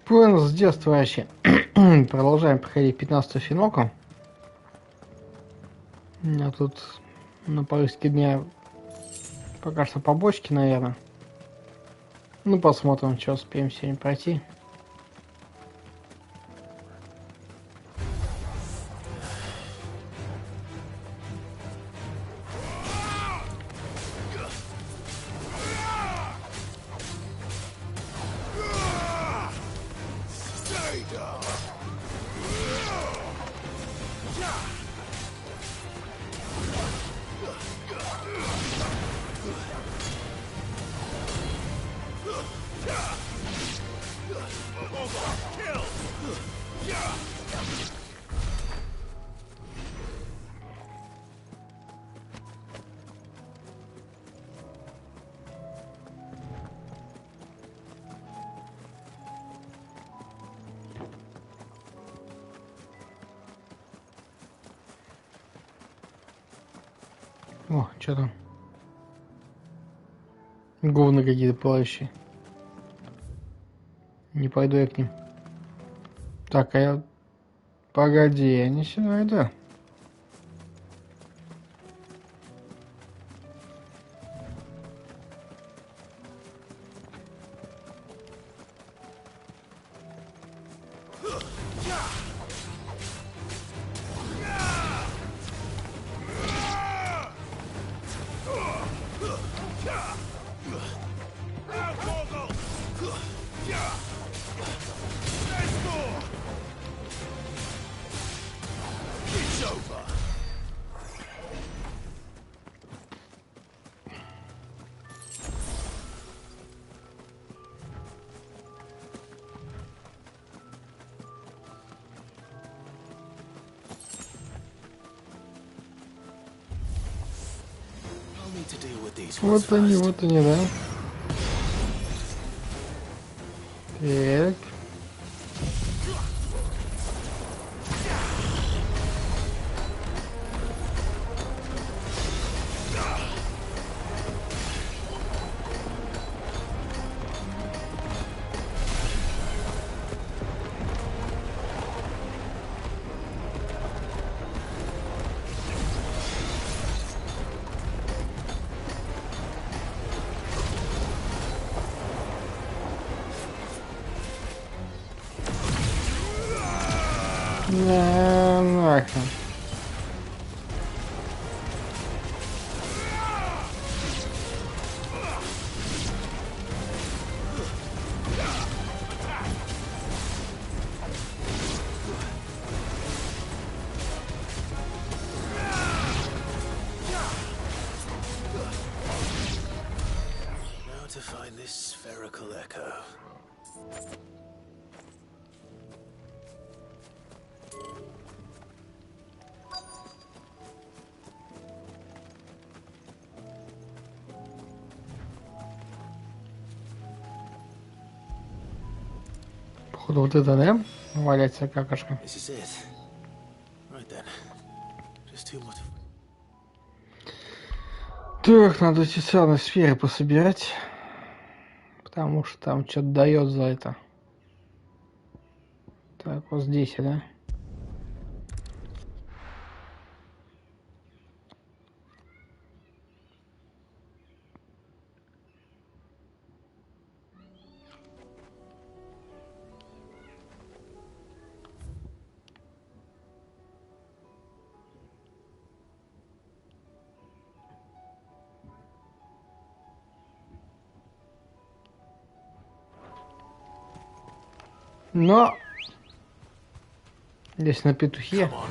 Помню с детства вообще. Продолжаем проходить 15-ю финоку. У меня тут на повестке дня пока что побочки, наверное. Ну, посмотрим, что успеем сегодня пройти. О, что там? Говны какие-то пылающие. Не пойду я к ним. Так, а я... Погоди, я не сюда иду. Вот они, да? Так. Да, нахрен. Now to find this spherical echo. Походу вот это, да? Валяется какашка. This is it. Right then. Just too much. Так, надо эти самые сферы пособирать. Потому что там что-то дает за это. Так, вот здесь, да? Но здесь на петухе. Come on.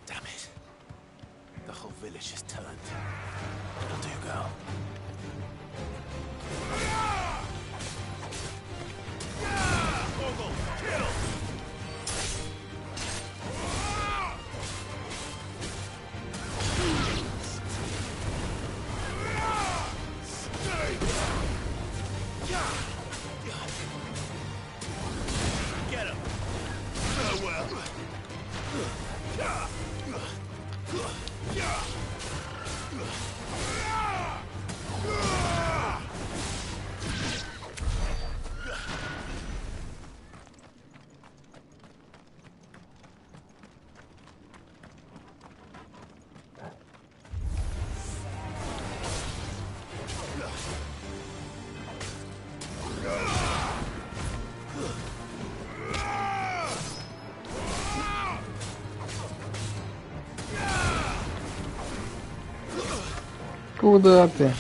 Damn it. The whole village is turned. What'll do, girl? Куда ты?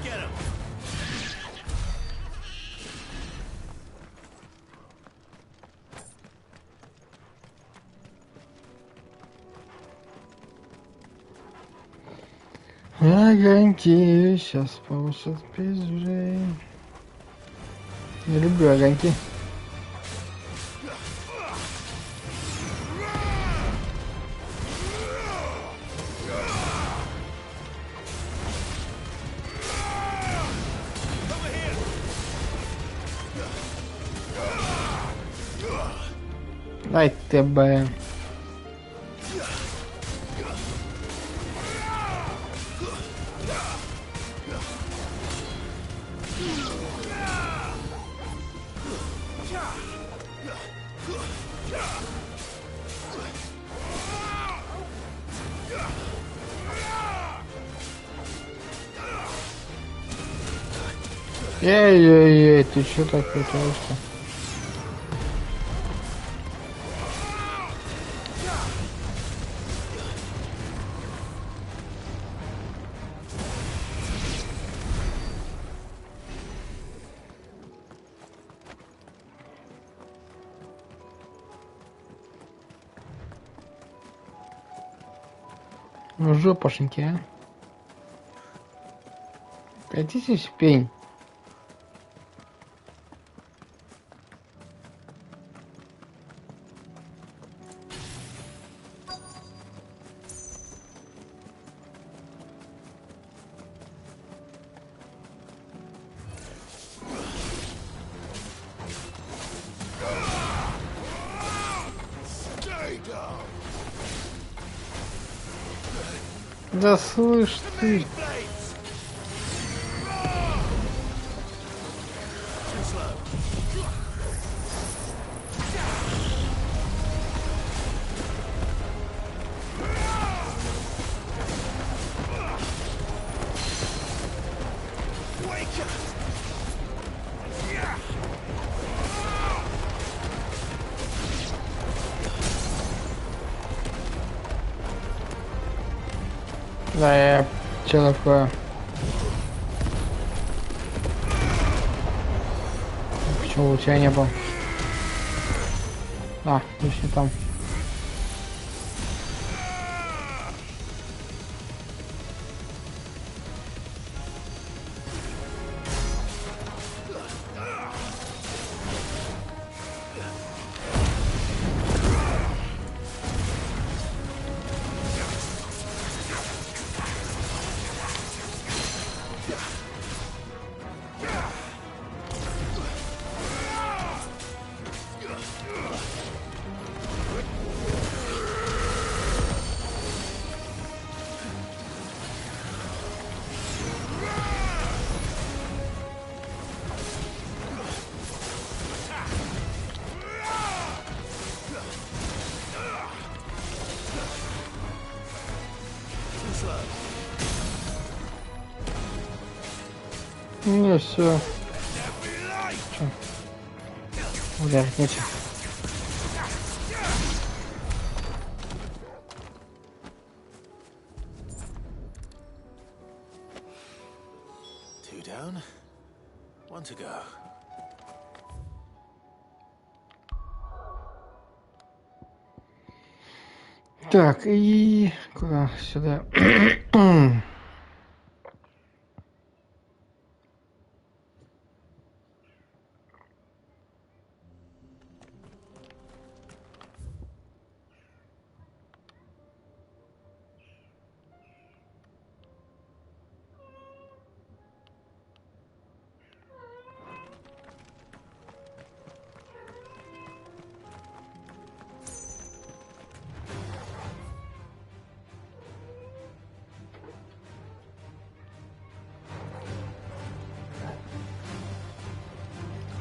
Get him. Огоньки сейчас получат пизжей. Не люблю огоньки. Ай ты, блин. Эй-эй-эй, ты чё так пытаешься? Ну, жопошники, а? Катитесь в пень. Да слышь ты. Да, я чё такое? Почему у тебя не было? А, лишь не там. Не, все. Ударить нечего. Two down. One to go. Так, и куда? Сюда.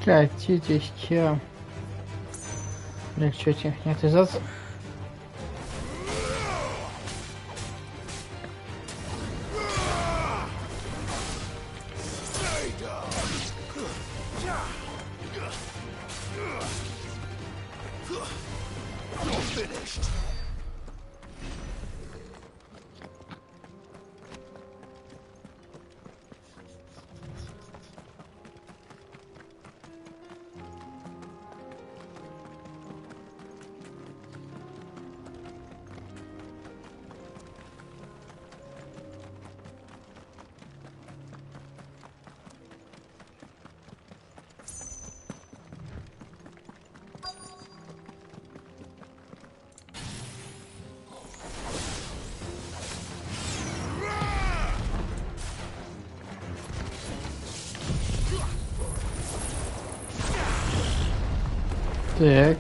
Катитесь, че? Блин, что тебе не отвязаться? finished. Так.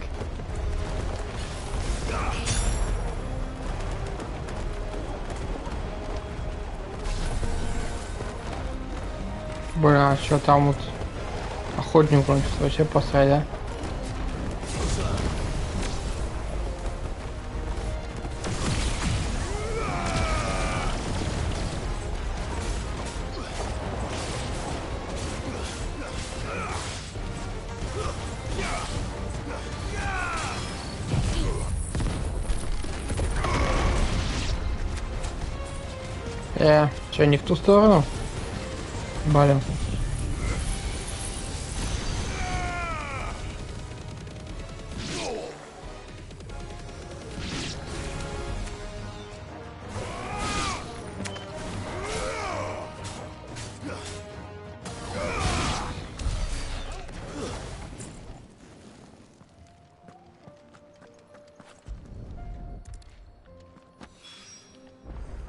Бля, что там вот охотник кончится, вообще посрать, да? Что, не в ту сторону? Блин.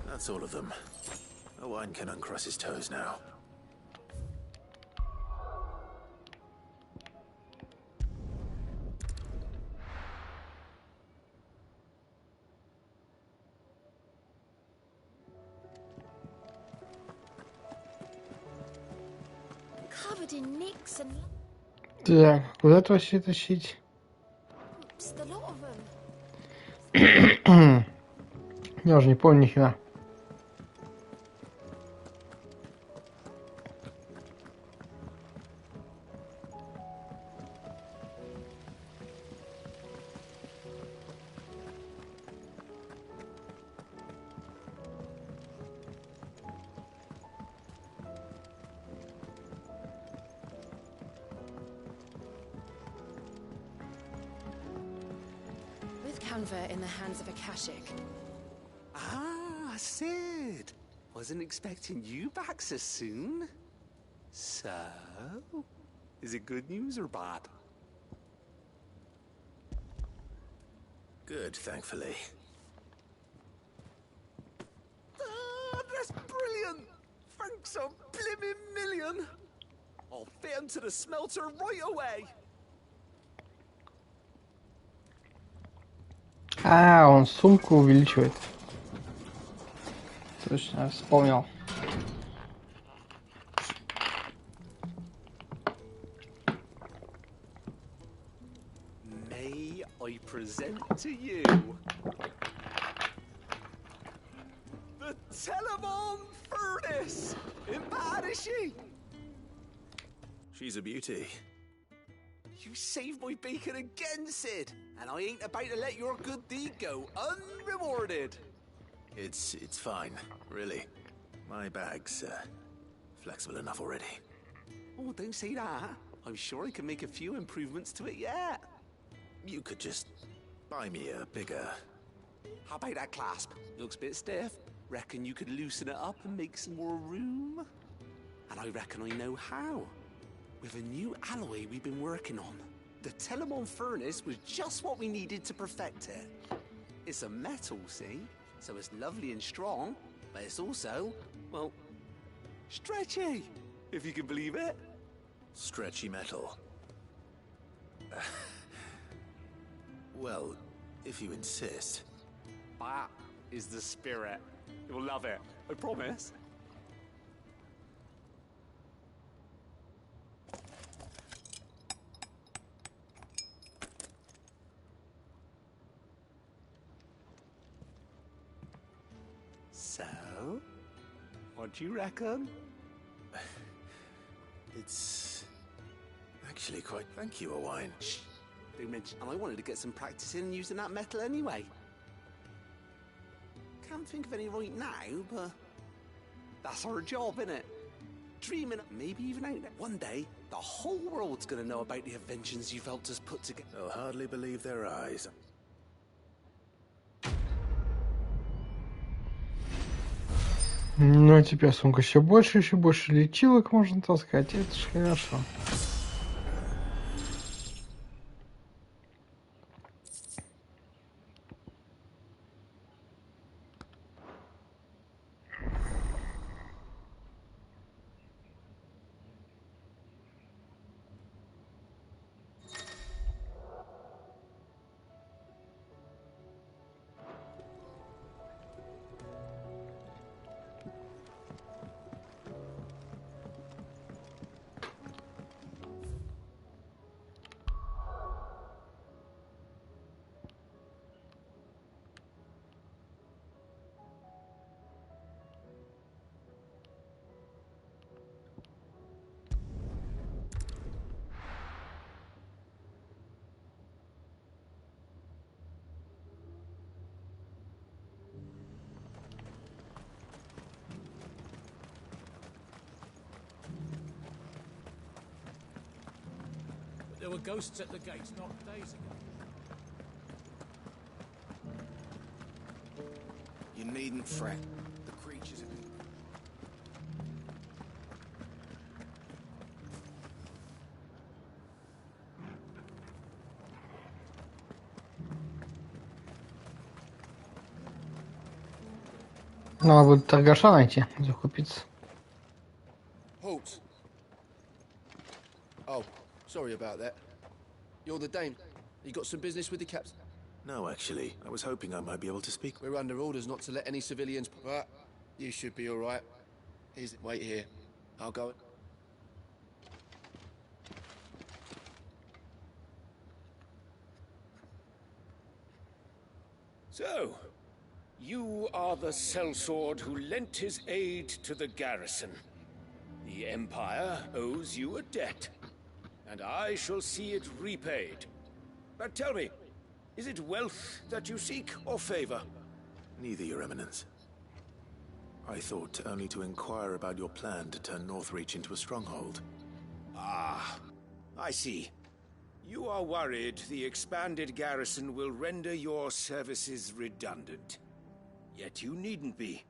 That's all of them. Owen can uncross his toes now. Covered in nicks and Так, куда это вообще тащить? lumps, the lot of them. Я уже не помню ни хера. With Canva in the hands of Akashic. Ah, Sid. Wasn't expecting you back so soon. So, is it good news or bad? Good, thankfully. Ah, that's brilliant. Thanks a blimmin' million. I'll fit 'em to the smelter right away. Он сумку увеличивает. Точно, вспомнил. May I present to you the Telemon Furnace? Ain't bad, is she? She's a beauty. You saved my bacon again, Sid, and I ain't about to let your good deed go unrewarded. It's fine, really. My bag's flexible enough already. Oh, don't say that. I'm sure I can make a few improvements to it yet. You could just buy me a bigger... How about that clasp? Looks a bit stiff. Reckon you could loosen it up and make some more room? And I reckon I know how. With a new alloy we've been working on. The Telemon Furnace was just what we needed to perfect it. It's a metal, see? So it's lovely and strong, but it's also, well, stretchy, if you can believe it. Stretchy metal. Well, if you insist. That is the spirit. You'll love it, I promise. So, what do you reckon? It's actually quite... Thank you, Owen. Shh. They mentioned, and I wanted to get some practice in using that metal anyway. Can't think of any right now, but that's our job, innit? Dreaming, maybe even out there. One day, the whole world's gonna know about the inventions you've helped us put together. They'll hardly believe their eyes. Ну, а теперь сумка еще больше лечилок можно таскать. Это ж хорошо. There were ghosts at the gates not days ago. You needn't fret. The creatures have... Надо будет торгаша найти, закупиться. Halt. Oh, sorry about that. You're the Dame. You got some business with the captain? No, actually. I was hoping I might be able to speak. We're under orders not to let any civilians... But you should be all right. Wait here. I'll go... So, you are the sellsword who lent his aid to the garrison. The Empire owes you a debt, and I shall see it repaid. But tell me, is it wealth that you seek, or favor? Neither, Your Eminence. I thought only to inquire about your plan to turn Northreach into a stronghold. Ah, I see. You are worried the expanded garrison will render your services redundant. Yet you needn't be.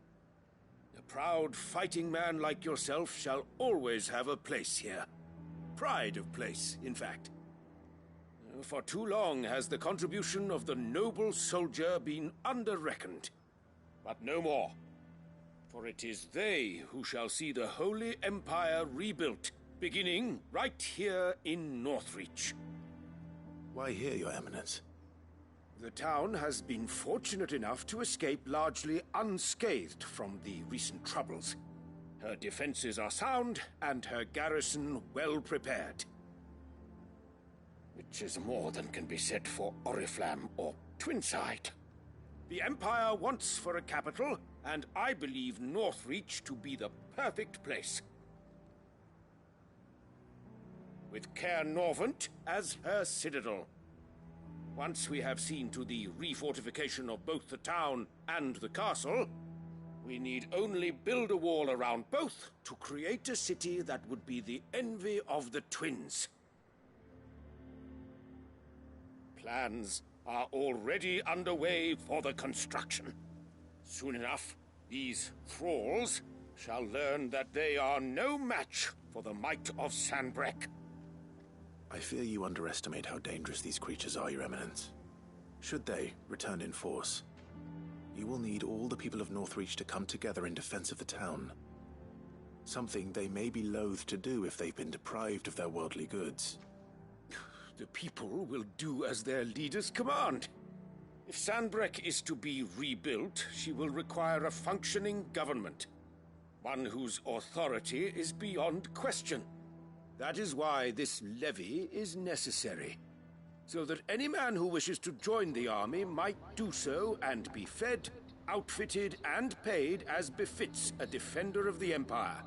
A proud fighting man like yourself shall always have a place here. Pride of place, in fact. For too long has the contribution of the noble soldier been under-reckoned. But no more. For it is they who shall see the Holy Empire rebuilt, beginning right here in Northreach. Why here, Your Eminence? The town has been fortunate enough to escape largely unscathed from the recent troubles. Her defenses are sound, and her garrison well prepared. Which is more than can be said for Oriflamme or Twinside. The Empire wants for a capital, and I believe Northreach to be the perfect place. With Caer Norvent as her citadel. Once we have seen to the refortification of both the town and the castle, we need only build a wall around both to create a city that would be the envy of the twins. Plans are already underway for the construction. Soon enough, these thralls shall learn that they are no match for the might of Sanbreque. I fear you underestimate how dangerous these creatures are, Your Eminence. Should they return in force, you will need all the people of Northreach to come together in defense of the town. Something they may be loath to do if they've been deprived of their worldly goods. The people will do as their leaders command. If Sanbreque is to be rebuilt, she will require a functioning government. One whose authority is beyond question. That is why this levy is necessary. So that any man who wishes to join the army might do so and be fed, outfitted, and paid as befits a defender of the Empire.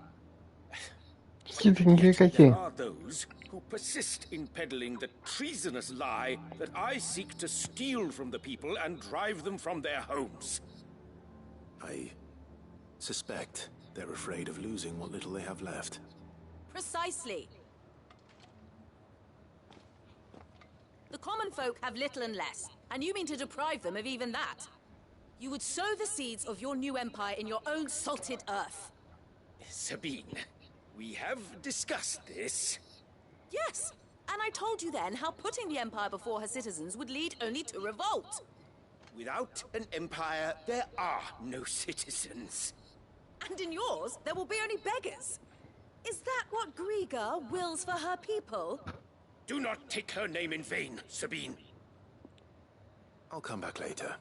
Хитренькие Yet there какие. are those who persist in peddling the treasonous lie that I seek to steal from the people and drive them from their homes. I suspect they're afraid of losing what little they have left. Precisely. The common folk have little and less, and you mean to deprive them of even that. You would sow the seeds of your new empire in your own salted earth. Sabine, we have discussed this. Yes, and I told you then how putting the empire before her citizens would lead only to revolt. Without an empire, there are no citizens. And in yours, there will be only beggars. Is that what Griga wills for her people? Do not take her name in vain, Sabine. I'll come back later.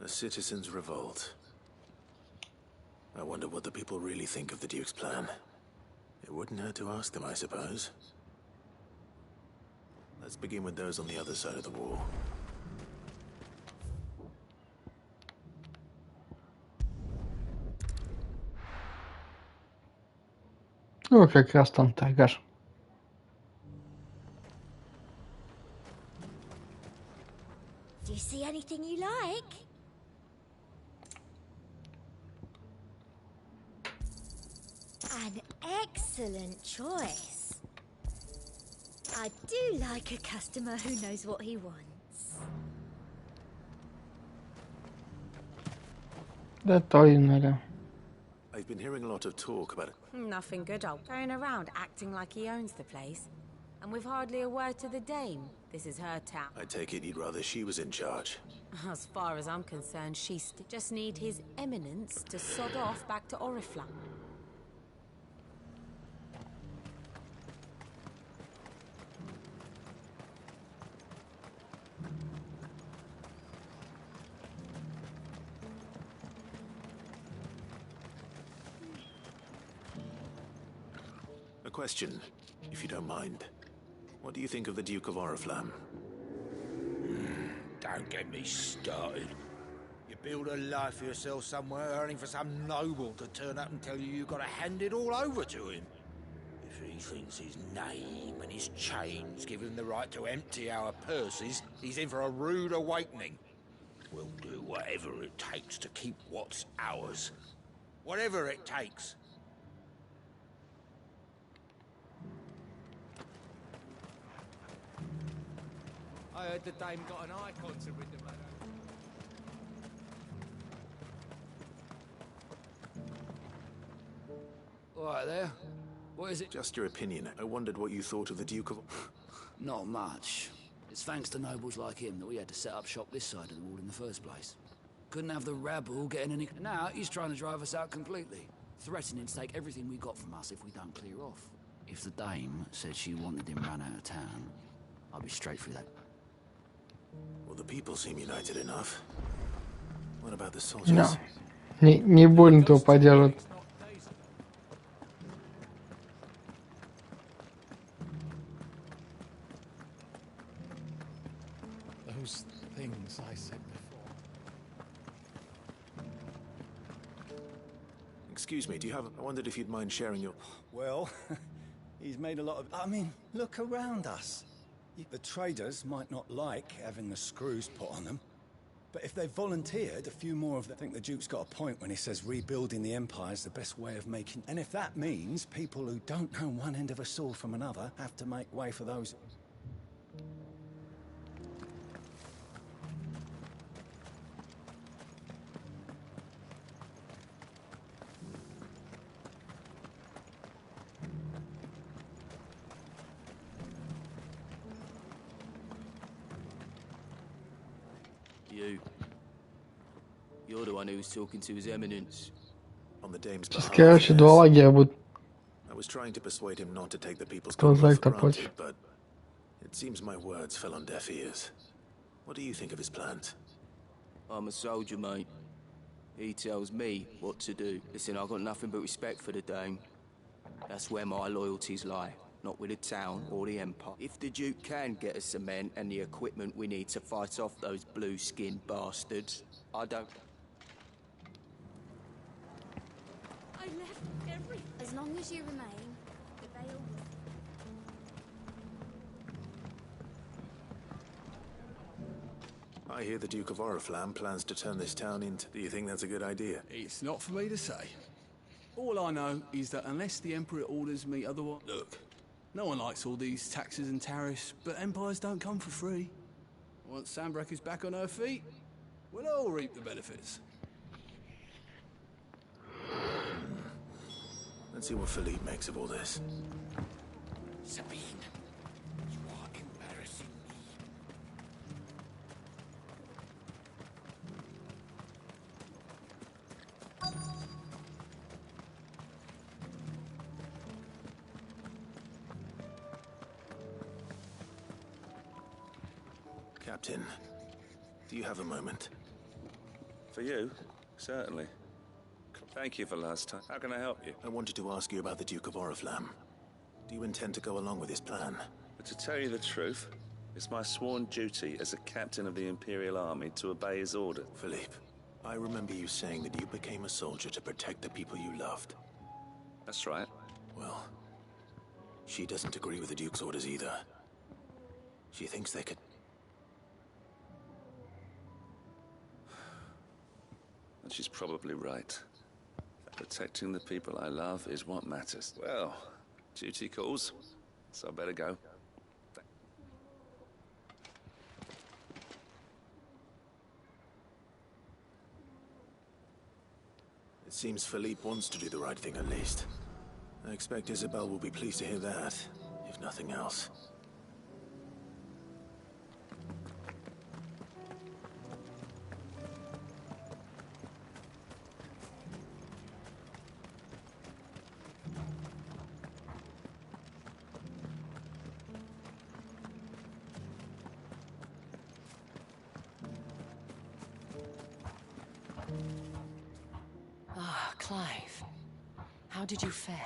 The citizens revolt. I wonder what the people really think of the Duke's plan. It wouldn't hurt to ask them, I suppose. Let's begin with those on the other side of the wall. Ну, как раз там торгаш. Do you see anything you like? An excellent choice. I do like a customer who knows what he wants. Да точно, да. I've been hearing a lot of talk about it. Nothing good, old. Going around acting like he owns the place. And with hardly a word to the dame. This is her town. I take it you'd rather she was in charge. As far as I'm concerned, just need his eminence to sod off back to Oriflamme. A question, if you don't mind. What do you think of the Duke of Oriflamme? Don't get me started. You build a life for yourself somewhere, earning for some noble to turn up and tell you you've got to hand it all over to him. If he thinks his name and his chains give him the right to empty our purses, he's in for a rude awakening. We'll do whatever it takes to keep what's ours. Whatever it takes. I heard the dame got an icon to rid the man. All right there. What is it? Just your opinion. I wondered what you thought of the Duke of... Not much. It's thanks to nobles like him that we had to set up shop this side of the wall in the first place. Couldn't have the rabble getting any... Now he's trying to drive us out completely. Threatening to take everything we got from us if we don't clear off. If the dame said she wanted him run out of town, I'll be straight through that. Well, the people seem united enough. What about the soldiers? No. Не больно то поддерживать. Those things I said before. Excuse me, do you have... I wondered if you'd mind sharing your... Well, he's made a lot of... I mean, look around us. The traders might not like having the screws put on them, but if they've volunteered, a few more of them think the Duke's got a point when he says rebuilding the Empire is the best way of making... And if that means people who don't know one end of a sword from another have to make way for those... You're the one who was talking to His Eminence. On the dame's Сейчас, behalf, короче, два лагеря будут. I was trying to persuade him not to take the people's Кто gold за for это granted, против? but it seems my words fell on deaf ears. What do you think of his plans? I'm a soldier, mate. He tells me what to do. Listen, I've got nothing but respect for the dame. That's where my loyalties lie, not with the town or the Empire. If the Duke can get us cement and the equipment we need to fight off those blue-skinned bastards, I don't... left everything. As long as you remain, the Vale will. I hear the Duke of Oriflamme plans to turn this town into... Do you think that's a good idea? It's not for me to say. All I know is that unless the Emperor orders me otherwise... Look, no one likes all these taxes and tariffs, but empires don't come for free. Once Sandbreck is back on her feet, we'll all reap the benefits. Let's see what Philippe makes of all this. Sabine, you are embarrassing me. Captain, do you have a moment? For you? Certainly. Thank you for last time. How can I help you? I wanted to ask you about the Duke of Oriflamme. Do you intend to go along with his plan? But to tell you the truth, it's my sworn duty as a captain of the Imperial Army to obey his order. Philippe, I remember you saying that you became a soldier to protect the people you loved. That's right. Well, she doesn't agree with the Duke's orders either. She thinks they could... And she's probably right. Protecting the people I love is what matters. Well, duty calls, so I better go. It seems Philippe wants to do the right thing at least. I expect Isabel will be pleased to hear that, if nothing else. Ah, Clive. How did you fare?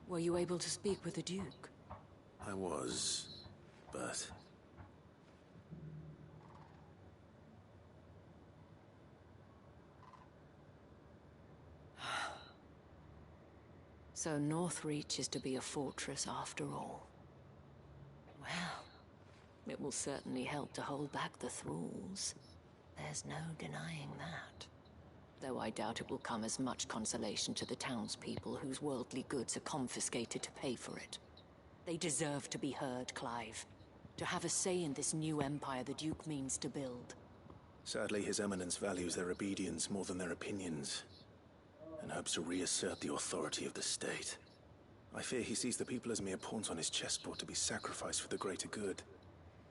Were you able to speak with the Duke? I was, but... So Northreach is to be a fortress after all. Well, it will certainly help to hold back the thralls. There's no denying that. Though I doubt it will come as much consolation to the townspeople whose worldly goods are confiscated to pay for it. They deserve to be heard, Clive. To have a say in this new empire the Duke means to build. Sadly, His Eminence values their obedience more than their opinions, and hopes to reassert the authority of the state. I fear he sees the people as mere pawns on his chessboard to be sacrificed for the greater good.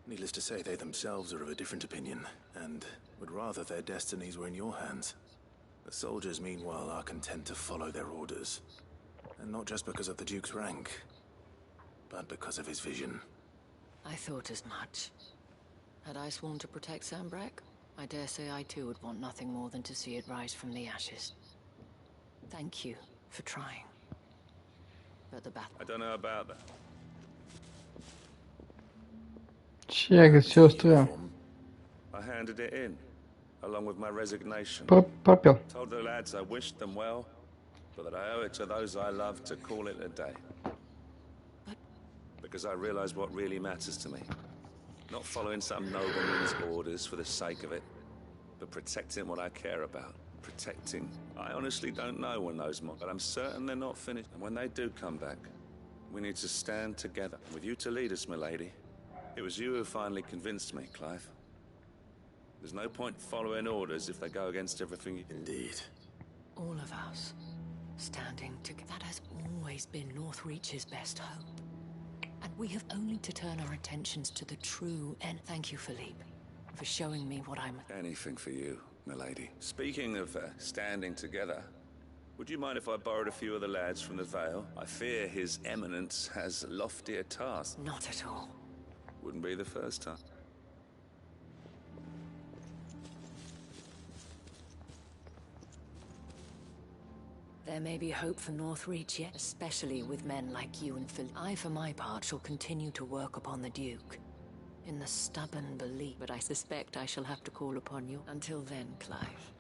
Needless to say, they themselves are of a different opinion, and would rather their destinies were in your hands. The soldiers, meanwhile, are content to follow their orders. And not just because of the Duke's rank, but because of his vision. I thought as much. Had I sworn to protect Sandbreck, I dare say I too would want nothing more than to see it rise from the ashes. Thank you for trying. But the battle... I don't know about that. Чек, сестры. I handed it in, along with my resignation. Попел. Told the lads I wished them well, but that I owe it to those I love to call it a day. Because I realize what really matters to me. Not following some nobleman's orders for the sake of it, but protecting what I care about. Protecting. I honestly don't know when those but I'm certain they're not finished. And when they do come back, we need to stand together. With you to lead us, milady. It was you who finally convinced me, Clive. There's no point following orders if they go against everything you... Indeed. All of us, standing together. That has always been Northreach's best hope. And we have only to turn our attentions to the true end. Thank you, Philippe, for showing me what I'm... Anything for you, milady. Speaking of standing together, would you mind if I borrowed a few of the lads from the Vale? I fear His Eminence has loftier tasks. Not at all. Wouldn't be the first time. There may be hope for Northreach yet, especially with men like you and Phil. I, for my part, shall continue to work upon the Duke, in the stubborn belief, but I suspect I shall have to call upon you. Until then, Clive.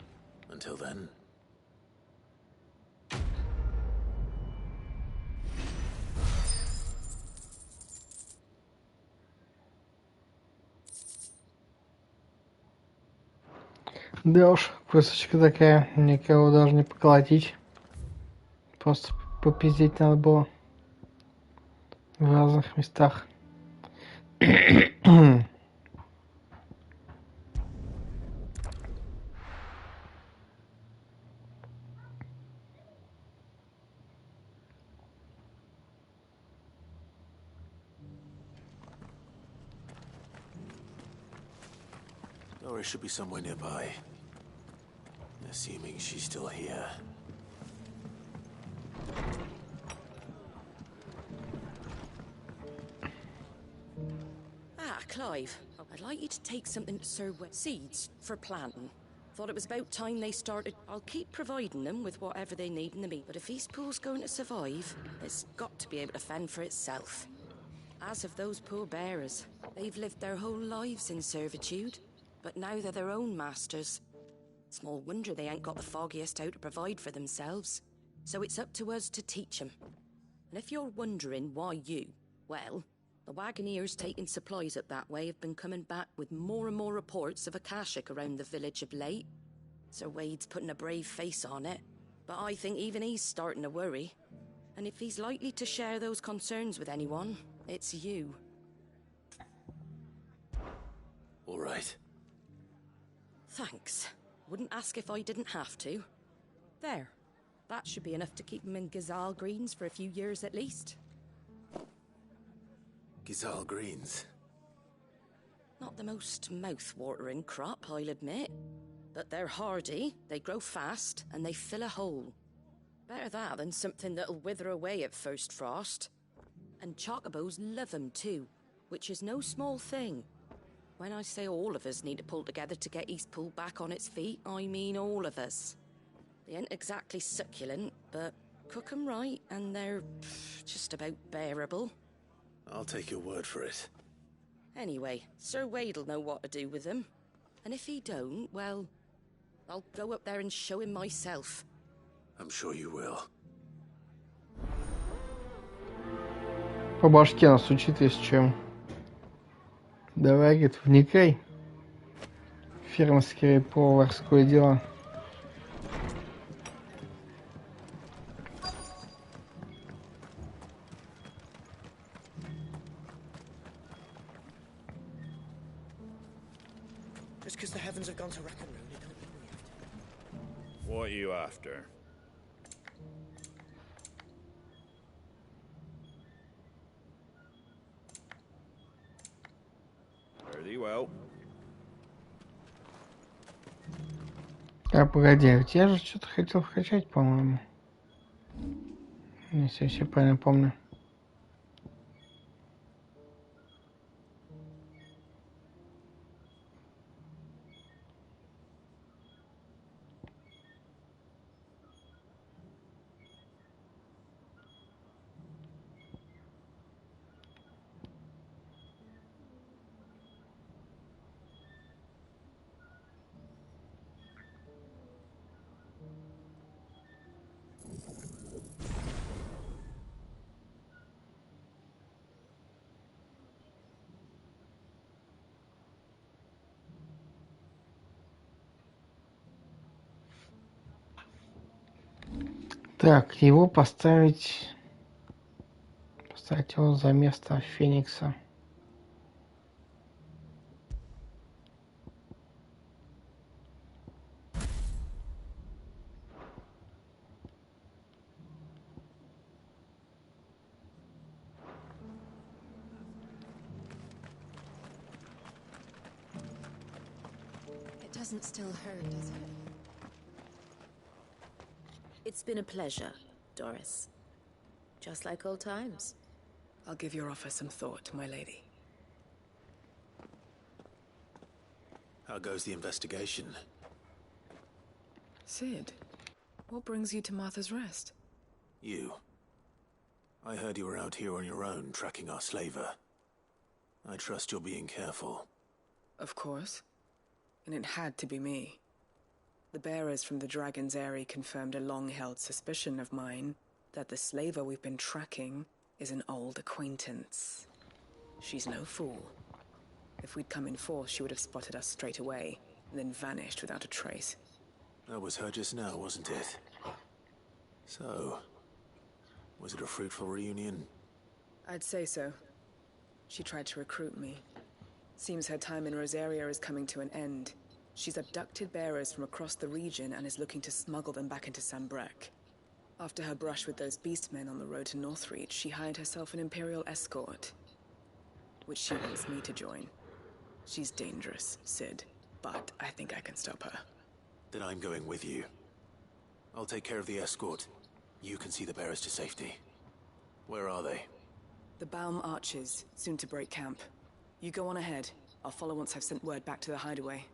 Until then... Да уж, косточка такая, никого даже не поколотить. Просто попиздить надо было в разных местах. Doris should be somewhere nearby. Assuming she's still here. Ah, Clive. I'd like you to take something to Sir seeds for planting. Thought it was about time they started. I'll keep providing them with whatever they need in the meat, but if East Pool's going to survive, it's got to be able to fend for itself. As have those poor bearers. They've lived their whole lives in servitude, but now they're their own masters. Small wonder they ain't got the foggiest how to provide for themselves. So it's up to us to teach them. And if you're wondering why well, the wagoneers taking supplies up that way have been coming back with more and more reports of Akashic around the village of late. Sir Wade's putting a brave face on it, but I think even he's starting to worry. And if he's likely to share those concerns with anyone, it's you. All right. Thanks. Wouldn't ask if I didn't have to. There. That should be enough to keep him in Gazal Greens for a few years at least. Gazal Greens. Not the most mouth-watering crop, I'll admit. But they're hardy, they grow fast, and they fill a hole. Better that than something that'll wither away at first frost. And chocobos love them too, which is no small thing. When I say all of us need to pull together to get Eastpool back on its feet, I mean all of us. They ain't exactly succulent, but cook 'em right, and they're just about bearable. I'll take your word for it. Anyway, Sir Wade'll know what to do with them. And if he don't, well, I'll go up there and show him myself. I'm sure you will. По башке настучит, если чем. Давай, говорит, вникай. Фермерское поварское дело. Just because the heavens have gone to rack and ruin, it don't mean we have to. What are you after? Very well. Так, погоди, я же что-то хотел вкачать, по-моему. Если я все правильно помню. Так, его поставить его за место Феникса. It doesn't still hurt, does it? It's been a pleasure, Doris. Just like old times. I'll give your offer some thought, my lady. How goes the investigation? Sid, what brings you to Martha's Rest? You. I heard you were out here on your own, tracking our slaver. I trust you're being careful. Of course. And it had to be me. The bearers from the Dragon's Eyrie confirmed a long-held suspicion of mine that the slaver we've been tracking is an old acquaintance. She's no fool. If we'd come in force, she would have spotted us straight away, and then vanished without a trace. That was her just now, wasn't it? So, was it a fruitful reunion? I'd say so. She tried to recruit me. Seems her time in Rosaria is coming to an end. She's abducted bearers from across the region and is looking to smuggle them back into Sambrec. After her brush with those beastmen on the road to Northreach, she hired herself an Imperial escort, which she wants me to join. She's dangerous, Sid, but I think I can stop her. Then I'm going with you. I'll take care of the escort. You can see the bearers to safety. Where are they? The Baum Archers, soon to break camp. You go on ahead. I'll follow once I've sent word back to the hideaway.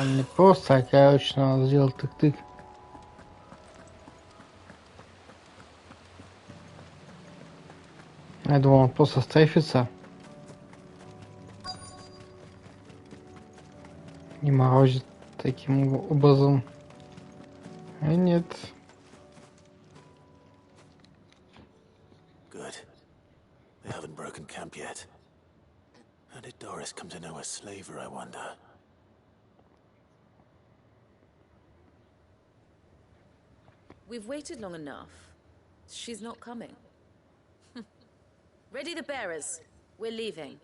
Он не просто, а короче, надо сделать тык-тык. Я думал, он просто стрейфится. И морозит таким образом. А нет. Good. They haven't broken camp yet. How did Doris come to know a slaver, I wonder? We've waited long enough. She's not coming. Ready the bearers. We're leaving.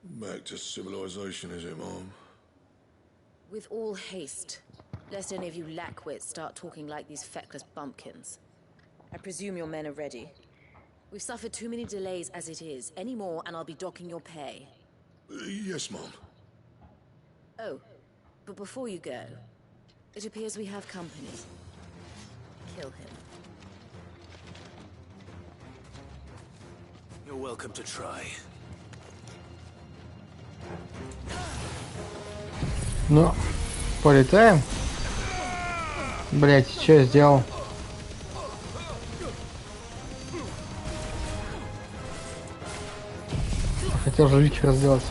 Back to civilization, is it, Mom? With all haste. Lest any of you lackwits start talking like these feckless bumpkins. I presume your men are ready. We've suffered too many delays as it is. Any more and I'll be docking your pay. Yes, Mom. Oh, but before you go, it appears we have company. Kill him. You're welcome to try. Ну, полетаем. Блять, что я сделал? Хотел же Вики разделать.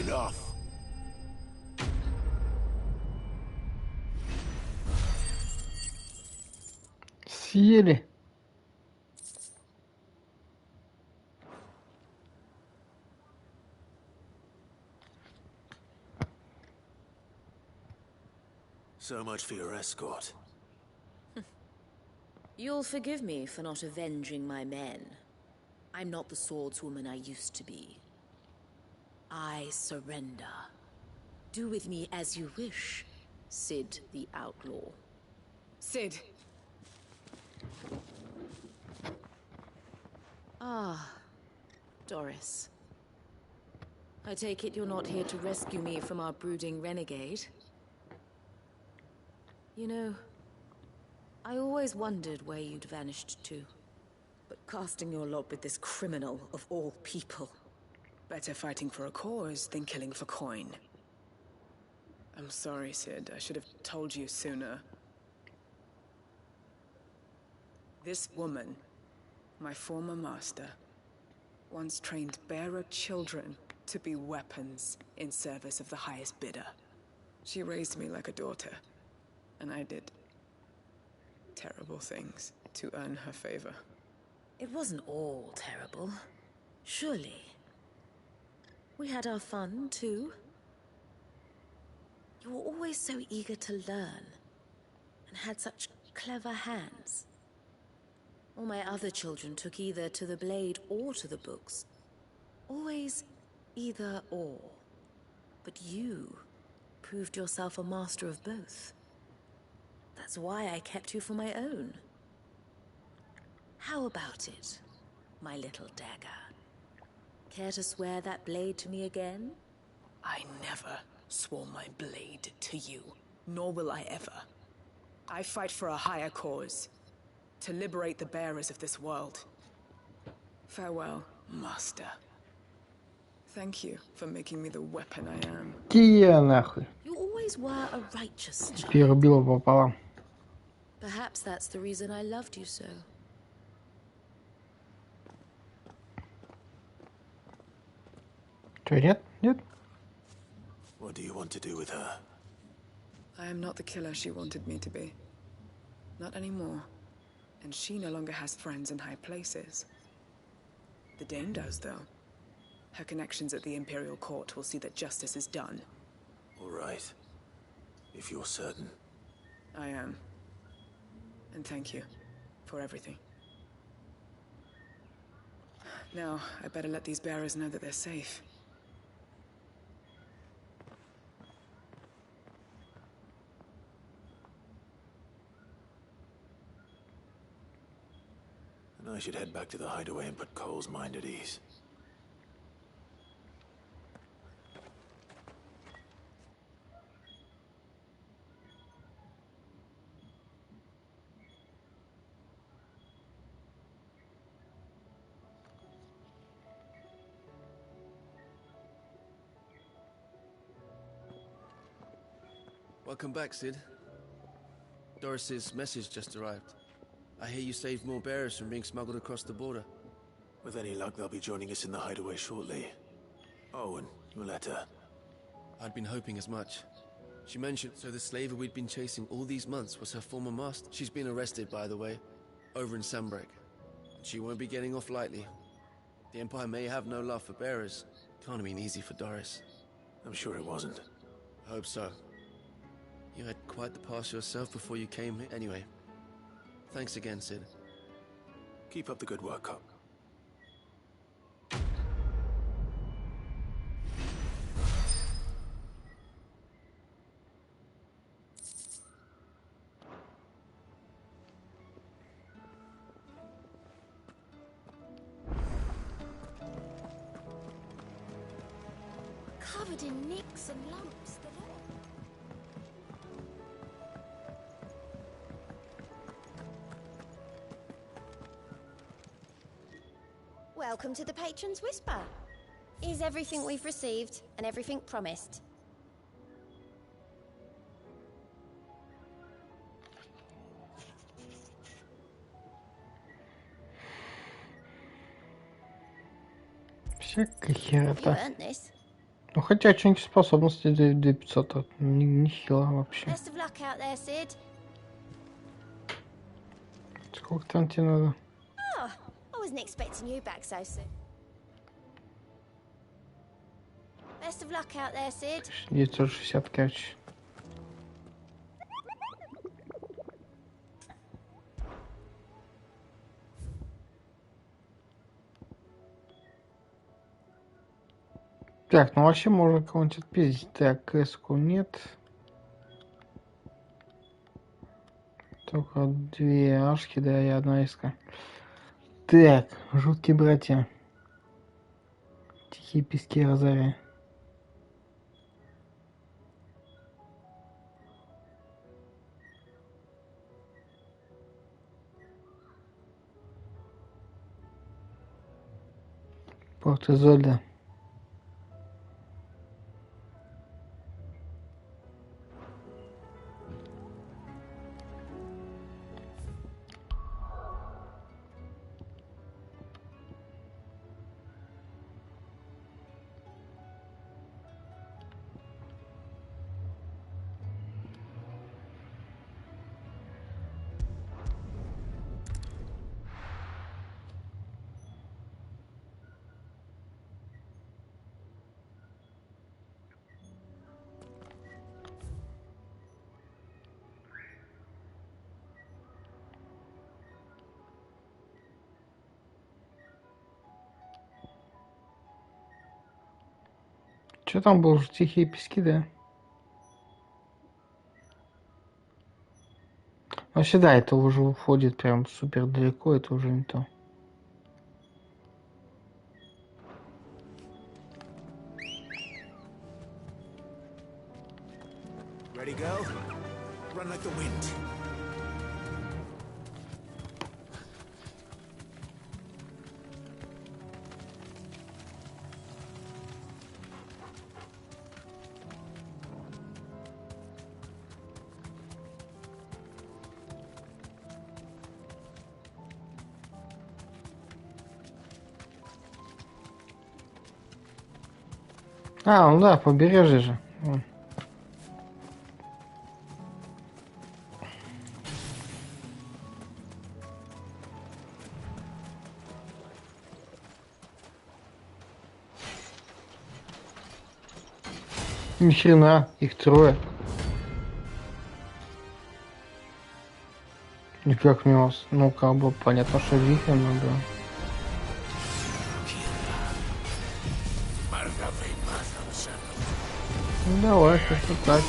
Enough. Съели. So much for your escort. You'll forgive me for not avenging my men. I'm not the swordswoman I used to be. I surrender. Do with me as you wish, Sid the Outlaw. Sid. Ah, Doris. I take it you're not here to rescue me from our brooding renegade? You know, I always wondered where you'd vanished to. But casting your lot with this criminal of all people. Better fighting for a cause than killing for coin. I'm sorry, Sid. I should have told you sooner. This woman, my former master, once trained bearer children to be weapons in service of the highest bidder. She raised me like a daughter, and I did terrible things to earn her favor. It wasn't all terrible, surely. We had our fun, too. You were always so eager to learn, and had such clever hands. All my other children took either to the blade or to the books. Always either or. But you proved yourself a master of both. That's why I kept you for my own. How about it, my little dagger? Care to swear that blade to me again? I never swore my blade to you, nor will I ever. I fight for a higher cause, to liberate the bearers of this world. Farewell, Master. Thank you for making me the weapon I am. Кия нахуй. You always were a righteous child. Перерубила пополам. Perhaps that's the reason I loved you so. Чё, нет? Нет? What do you want to do with her? I am not the killer she wanted me to be. Not anymore. And she no longer has friends in high places. The Dame does, though. Her connections at the Imperial Court will see that justice is done. All right. If you're certain. I am. And thank you for everything. Now, I better let these bearers know that they're safe. And I should head back to the hideaway and put Cole's mind at ease. Welcome back, Sid. Doris's message just arrived. I hear you saved more bearers from being smuggled across the border. With any luck, they'll be joining us in the hideaway shortly. Oh, and your letter. I'd been hoping as much. She mentioned, so the slaver we'd been chasing all these months was her former master. She's been arrested, by the way, over in Sunbreak. She won't be getting off lightly. The Empire may have no love for bearers. Can't have been easy for Doris. I'm sure it wasn't. I hope so. You had quite the pass yourself before you came here. Anyway, thanks again, Sid. Keep up the good work, Cop. Covered in nicks and lumps. Welcome to the Patron's Whisper. Is everything we've received and everything promised? Всякая You херота. earned this. Ну хотя что-нибудь способности 2500, не хило вообще. Best of luck out there, Sid. Сколько там тебе надо? Oh, I wasn't expecting you back so soon. Best of luck out there, Sid. 960, короче. Так, ну вообще можно кого-нибудь отпиздить. Так, кэску нет. Только 2 ашки, да, и 1 иска. Так, жуткие братья. Тихие пески Розария. Порт Изольда. Что там было? Тихие пески, да? Вообще, да, это уже уходит прям супер далеко, это уже не то. Ready, girl? Run like the wind. А, ну да, побережье же. Вон. Ни хрена, их 3. И как мне вас? Ну, как бы понятно, что вихрем надо. Ну, давай, как-то так.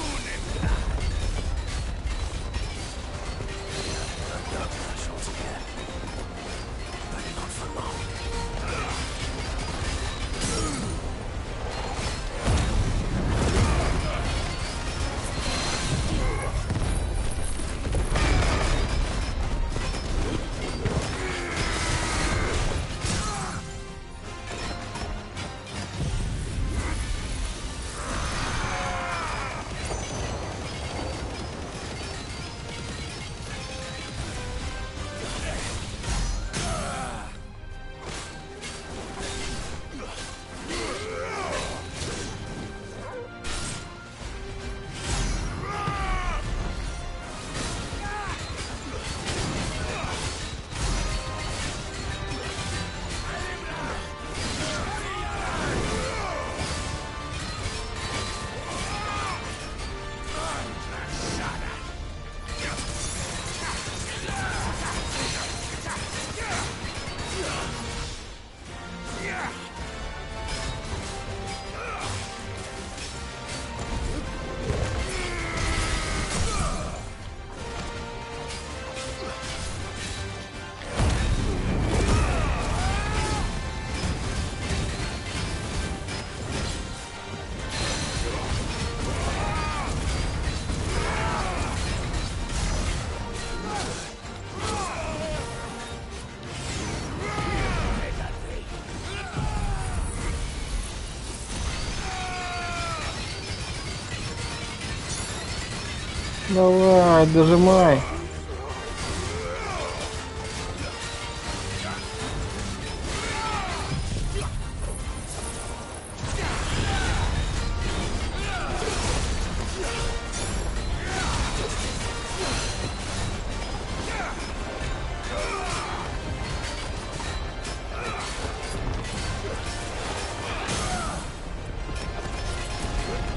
Давай, дожимай.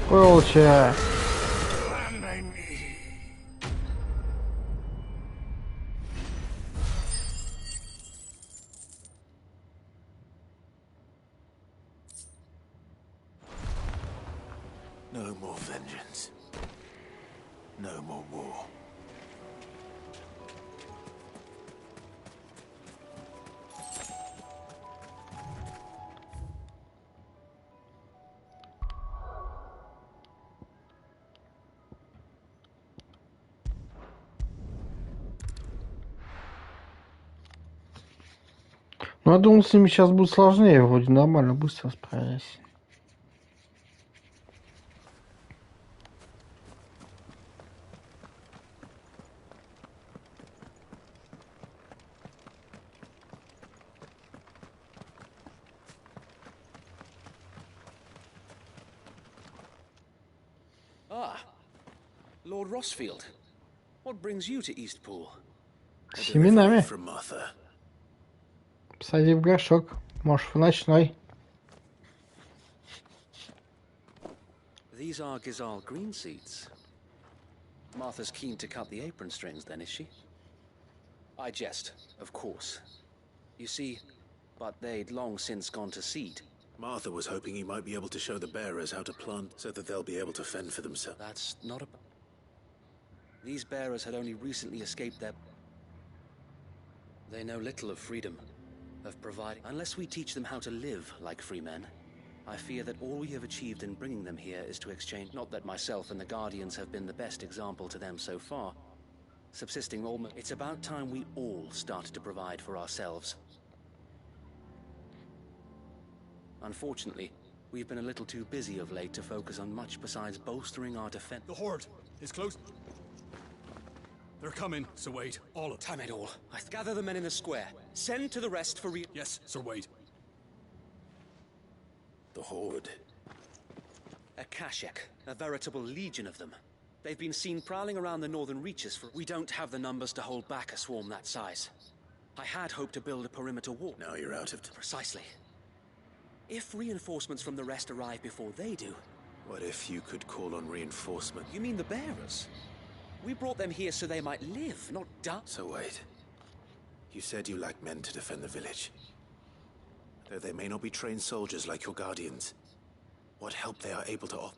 Получай. No more vengeance. No more war. Ну, я думал, с ними сейчас будет сложнее. Вроде нормально, быстро справились. Ah, Lord Rossfield. What brings you to Eastpool? С семенами. From Martha. Посади в горшок. Может, в ночной. These are Gizal green seeds. Martha's keen to cut the apron strings, then, is she? I jest, of course. You see, but they'd long since gone to seed. Martha was hoping he might be able to show the bearers how to plant so that they'll be able to fend for themselves. That's not a... These bearers had only recently escaped their... They know little of freedom, of providing... Unless we teach them how to live like free men, I fear that all we have achieved in bringing them here is to exchange... Not that myself and the Guardians have been the best example to them so far. Subsisting almost... It's about time we all started to provide for ourselves. Unfortunately, we've been a little too busy of late to focus on much besides bolstering our defense. The horde is close. They're coming, Sir Wade. All of them. Time it all. Gather the men in the square. Send to the rest for Yes, Sir Wade. The horde. A Kashek, a veritable legion of them. They've been seen prowling around the northern reaches for... We don't have the numbers to hold back a swarm that size. I had hoped to build a perimeter wall. Now you're out of... Precisely. If reinforcements from the rest arrive before they do... What if you could call on reinforcement? You mean the bearers? We brought them here so they might live, not die. So wait. You said you lack men to defend the village. Though they may not be trained soldiers like your guardians, what help they are able to offer?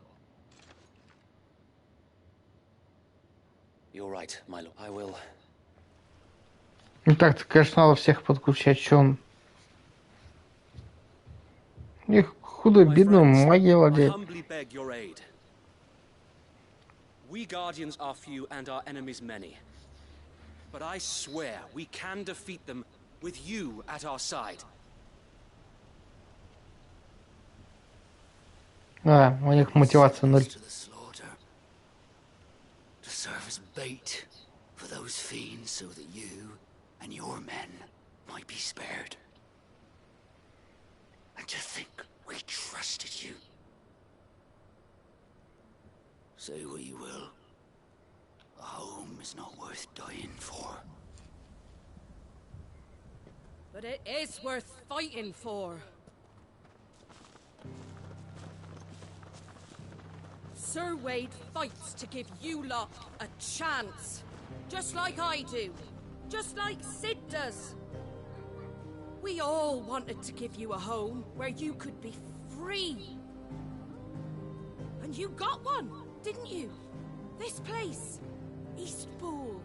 You're right, my lord. I will... Ну так-то, конечно, надо всех подключать, что он... Их худо-бедно магия владеет. We Guardians are few and our enemies many. But I swear we can defeat them with you at our side. А, у них мотивация ноль. To serve as bait for those fiends so that you and your men might be spared. And to think we trusted you. Say what you will. A home is not worth dying for. But it is worth fighting for. Sir Wade fights to give you lot a chance. Just like I do. Just like Sid does. We all wanted to give you a home where you could be free. And you got one, didn't you? This place, Eastpool.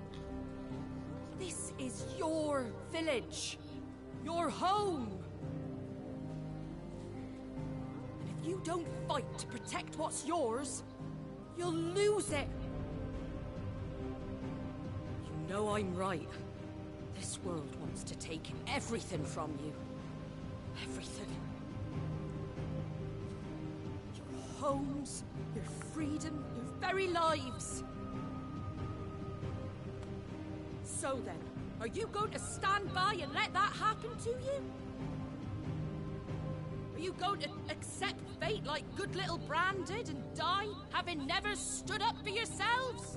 This is your village. Your home. And if you don't fight to protect what's yours, you'll lose it. You know I'm right. This world wants to take everything from you. Everything. Your homes, your freedom, your very lives. So then, are you going to stand by and let that happen to you? Are you going to accept fate like good little Bran did and die, having never stood up for yourselves?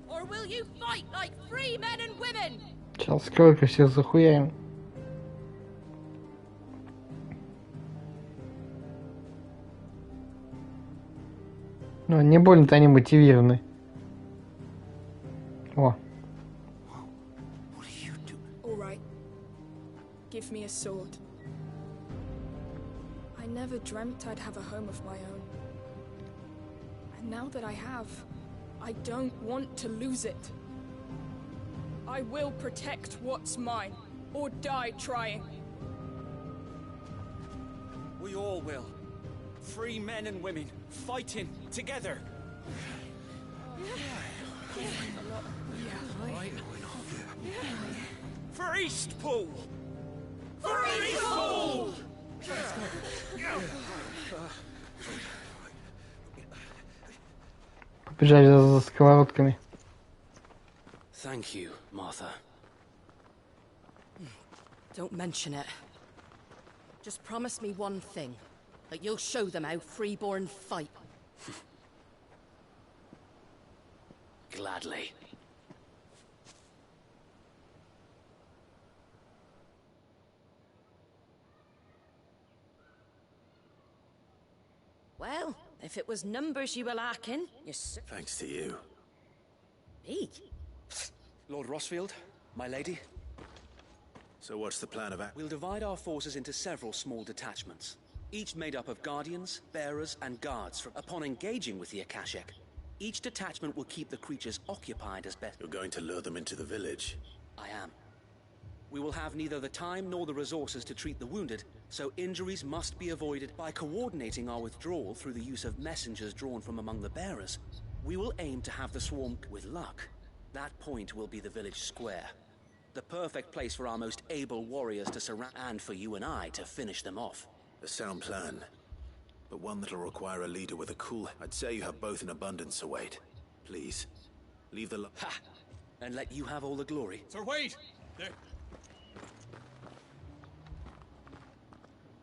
Or will you fight like free men and women? Сейчас сколько всех захуяем. Но не больно-то они мотивированы. О. All right. Give me a sword. I never dreamt I'd have a home of my own. And now that I have, I don't want to lose it. I will protect what's mine, or die trying. We all will. Free men and women, fighting together. For Eastpool! For Eastpool! Побежали за сковородками. Thank you, Martha. Don't mention it. Just promise me one thing. That you'll show them how freeborn fight. Gladly. Well, if it was numbers you were lacking, you Thanks to you. Me? Lord Rossfield, my lady. So what's the plan of action? We'll divide our forces into several small detachments, each made up of guardians, bearers, and guards. Upon engaging with the Akashic, each detachment will keep the creatures occupied as best. You're going to lure them into the village? I am. We will have neither the time nor the resources to treat the wounded, so injuries must be avoided. By coordinating our withdrawal through the use of messengers drawn from among the bearers, we will aim to have the swarm with luck. That point will be the village square. The perfect place for our most able warriors to surround, and for you and I to finish them off. A sound plan, but one that'll require a leader with a cool... I'd say you have both in abundance, await. Please, leave the... Ha! And let you have all the glory. Sir Wade! There.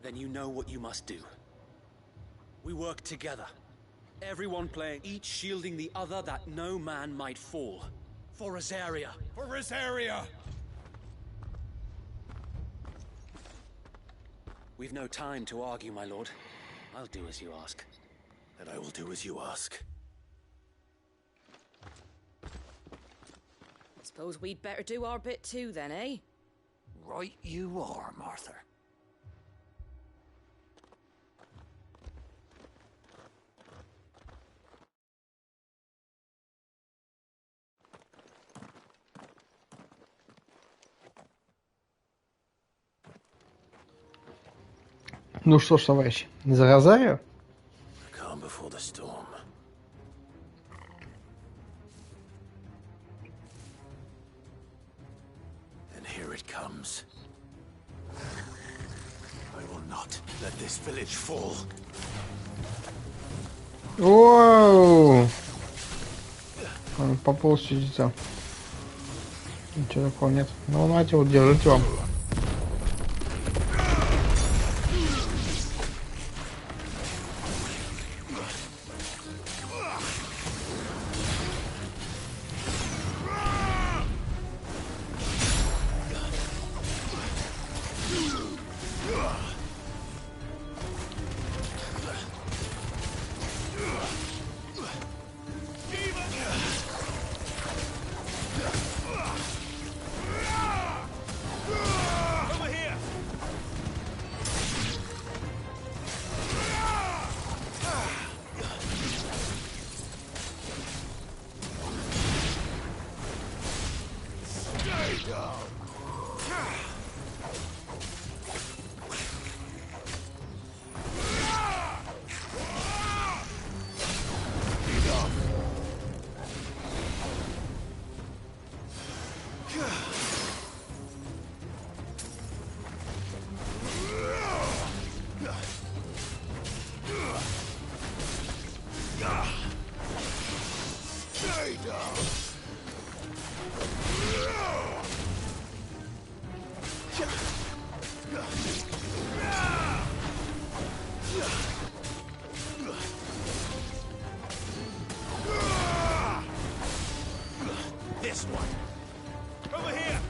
Then you know what you must do. We work together. Everyone playing, each shielding the other, that no man might fall. For Rosaria! For Rosaria! We've no time to argue, my lord. I'll do as you ask. And I will do as you ask. Suppose we'd better do our bit too then, eh? Right you are, Martha. Ну что ж, товарищи, за Розарио? Calm before the storm. And here it comes. I will not let this village fall. Воу! Он пополз чуть-чуть. Ничего такого нет. Ну, нате, вот, держите вам. This one. Over here.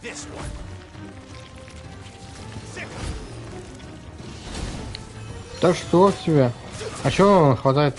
This one. Да что тебе? А чего он хватает?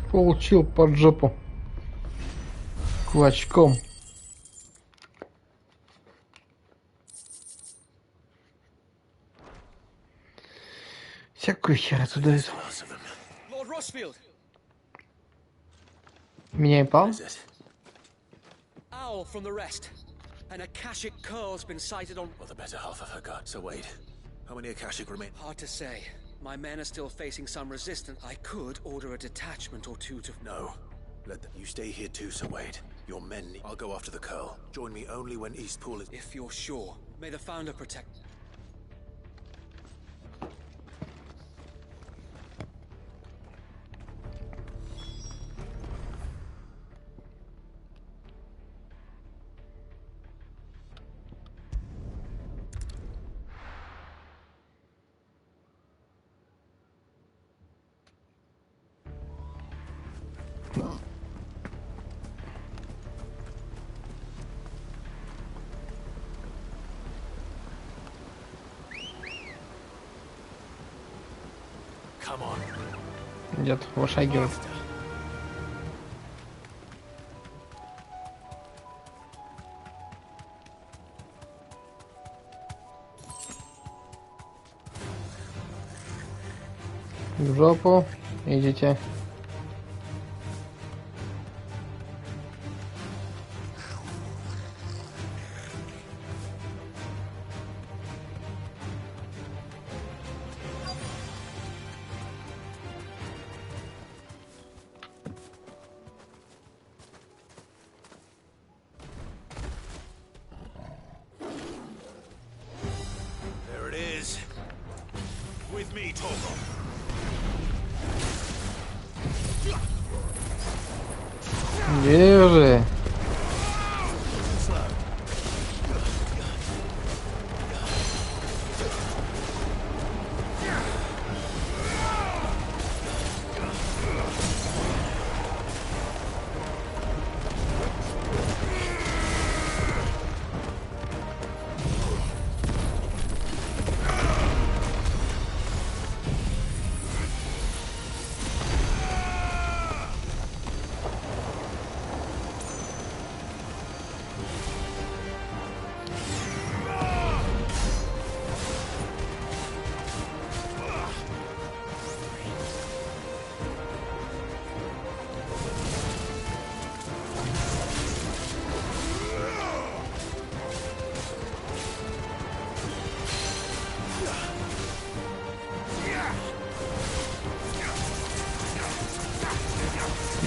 Получил под жопу кулачком. Всякую хер отсюда дают. Lord Rossfield! Меня и пал? Owl from the rest. An Akashic curl's been sighted on... Well, the better half of her got. So wait, how many Akashic remain? Hard to say. My men are still facing some resistance. I could order a detachment or two to... No. Let them... You stay here too, Sir Wade. Your men... I'll go after the curl. Join me only when Eastpool is... If you're sure. May the Founder protect... Come on. Идет, вышагивает. В жопу идите. There it is. With me, Torgal. Держи.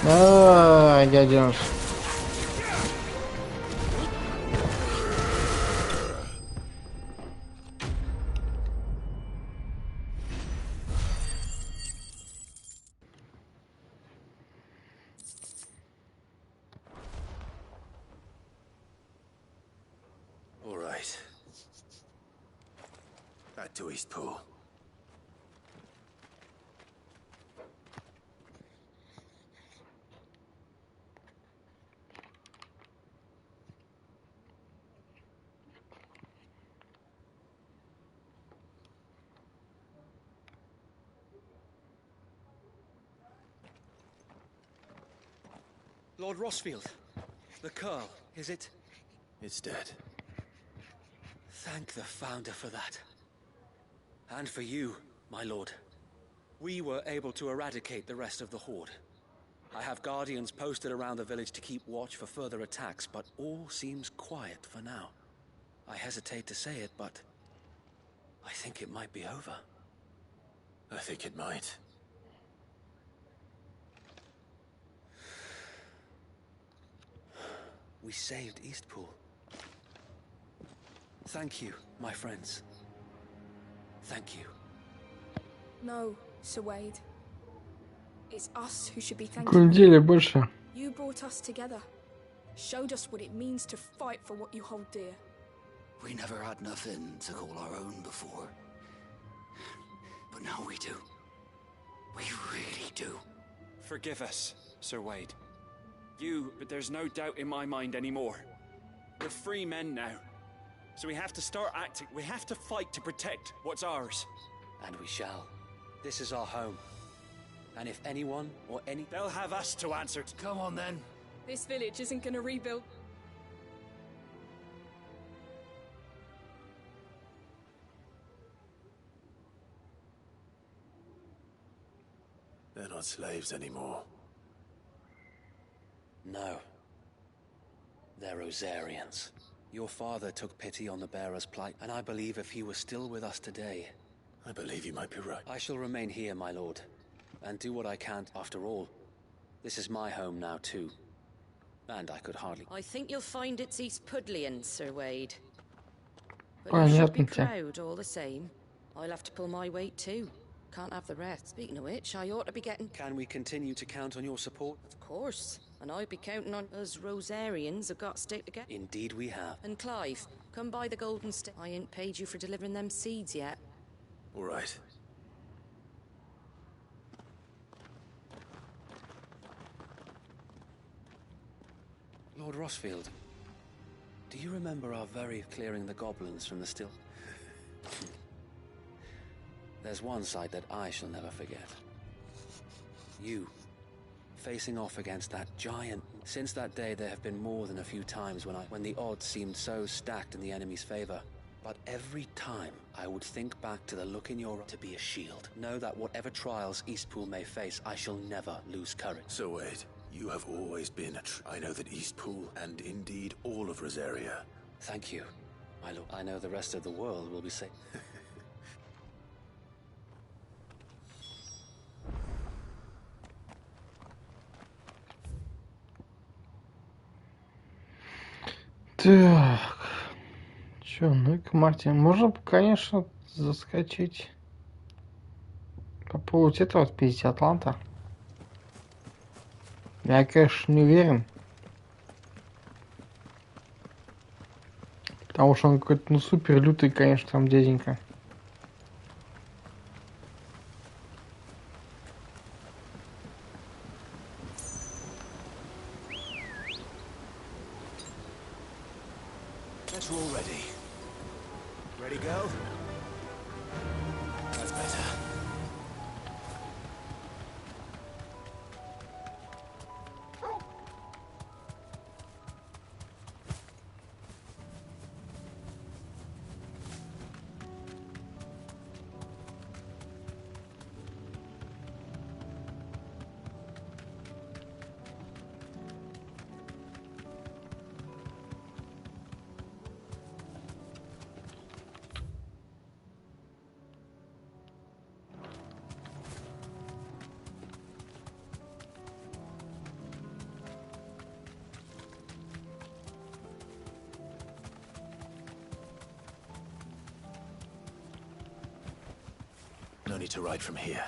Ай, дядюш. All right. Back to Eastpool. Lord Rossfield. The Curl, is it? It's dead. Thank the Founder for that. And for you, my lord. We were able to eradicate the rest of the Horde. I have guardians posted around the village to keep watch for further attacks, but all seems quiet for now. I hesitate to say it, but I think it might be over. I think it might. We saved Eastpool. Thank you, my friends. Thank you. No, Sir Wade. It's us who should be Какой thanking недели you. больше? You brought us together. Showed us what it means to fight for what you hold dear. We never had nothing to call our own before. But now we do. We really do. Forgive us, Sir Wade. But there's no doubt in my mind anymore. We're free men now. So we have to start acting. We have to fight to protect what's ours. And we shall. This is our home. And if anyone or any... They'll have us to answer to. Come on then. This village isn't gonna rebuild. They're not slaves anymore. No. They're Rosarians. Your father took pity on the bearer's plight, and I believe if he was still with us today... I believe you might be right. I shall remain here, my lord, and do what I can. After all, this is my home now too. And I could hardly... I think you'll find it's East Pudlian, Sir Wade. But you should be proud all the same. I'll have to pull my weight too. Can't have the rest. Speaking of which, I ought to be getting... Can we continue to count on your support? Of course. And I'd be counting on us Rosarians have got to stick together. Indeed we have. And Clive, come by the Golden Stick. I ain't paid you for delivering them seeds yet. All right. Lord Rossfield, do you remember our very clearing the goblins from the still? There's one sight that I shall never forget. You, facing off against that giant. Since that day, there have been more than a few times when the odds seemed so stacked in the enemy's favor. But every time, I would think back to the look in your eye to be a shield. Know that whatever trials Eastpool may face, I shall never lose courage. So Wade, you have always been I know that Eastpool, and indeed all of Rosaria. Thank you, my lord. I know the rest of the world will be safe. Так, чё, ну и к Марте. Можно, конечно, заскочить. Попробовать это вот отпиздить Атланта. Я, конечно, не уверен. Потому что он какой-то, ну, супер лютый, конечно, там дяденька. We're all ready. Ready, go? That's better. No need to ride from here.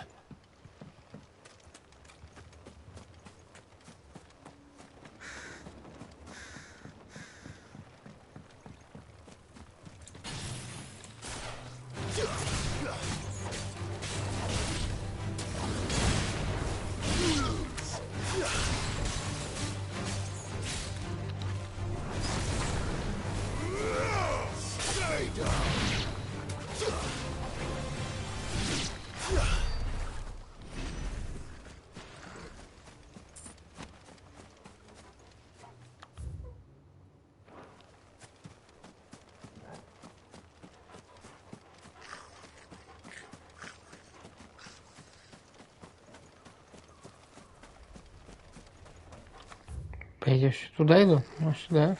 Stay down. Я еще туда иду? Ну, сюда.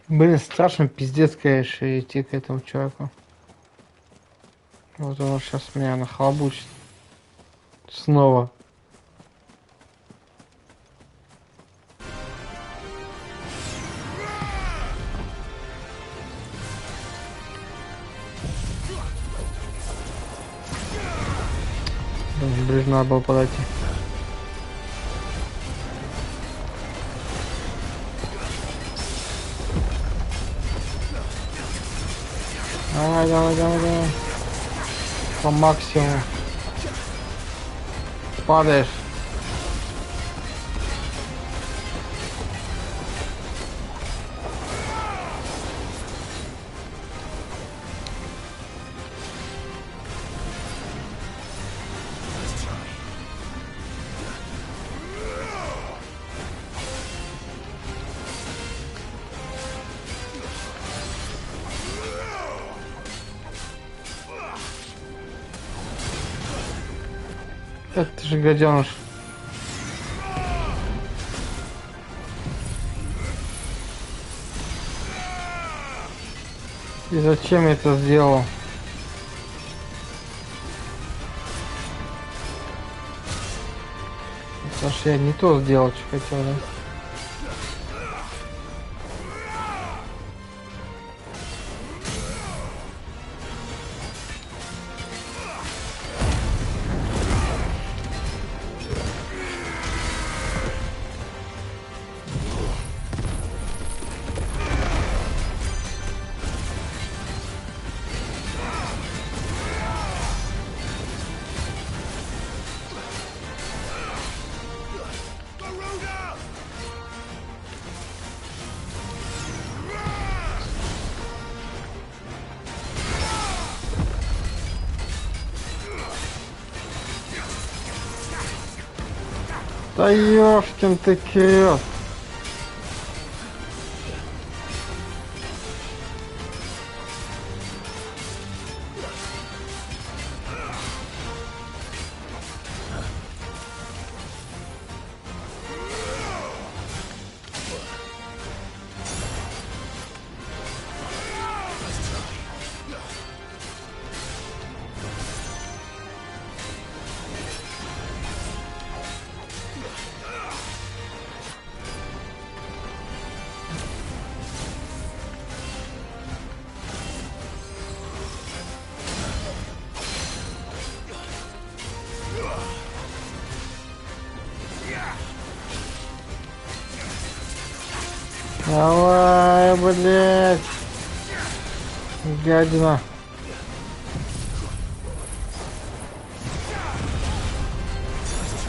Блин, страшно пиздец, конечно, идти к этому чуваку. Вот он сейчас меня нахлобучит. Снова. Блин, надо было подойти. Давай, давай, давай, давай. По максимуму. Падаешь. Это же гаденыш. И зачем я это сделал? Потому что я не то сделал, что хотел, да? Да ёшкин ты крёст. Давай, блядь. Гадина.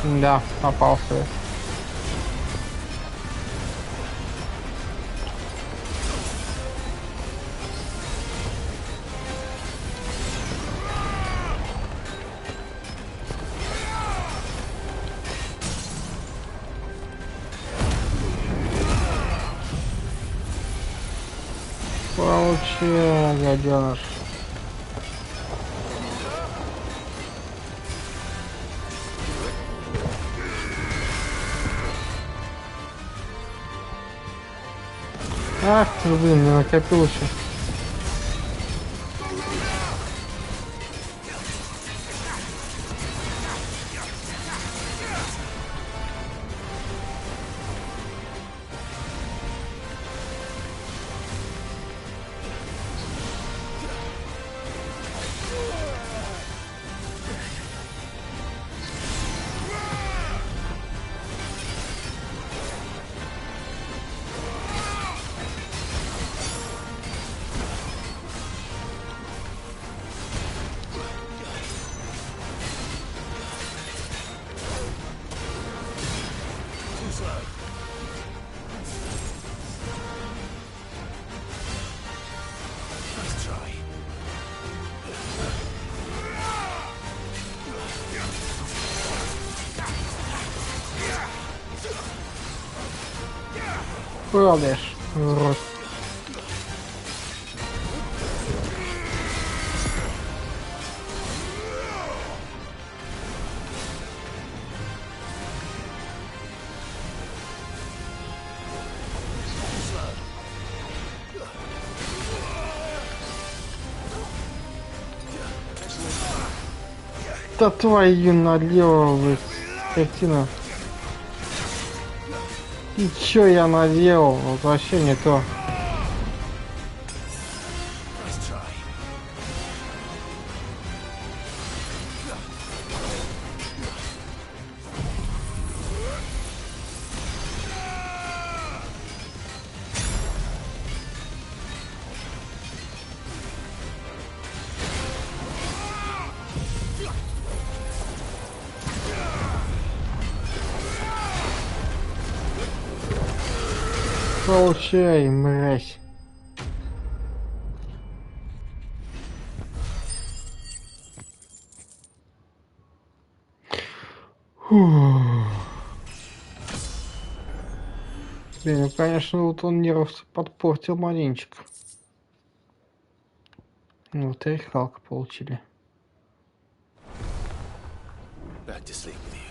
Да, попался. Получил, гаденыш. Ах ты, блин, не накопил еще. Падаешь, урод. Да твою налево, вы, скотина. И чё я наделал? Вот вообще не то. Получай, мразь. Фух. Блин, ну конечно, вот он нервов подпортил маленечко. Ну, вот и Халка получили. Back to sleep with you.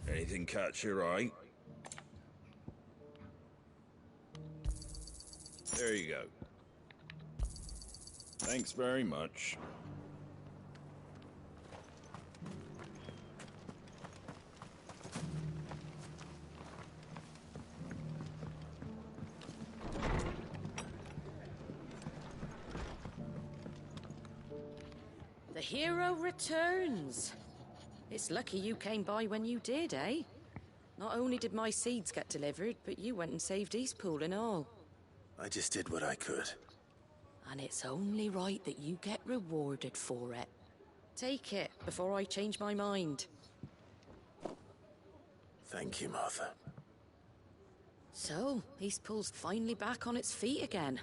Anything catch your eye? There you go. Thanks very much. The hero returns. It's lucky you came by when you did, eh? Not only did my seeds get delivered, but you went and saved Eastpool and all. I just did what I could. And it's only right that you get rewarded for it. Take it before I change my mind. Thank you, Martha. So, Eastpool's finally back on its feet again.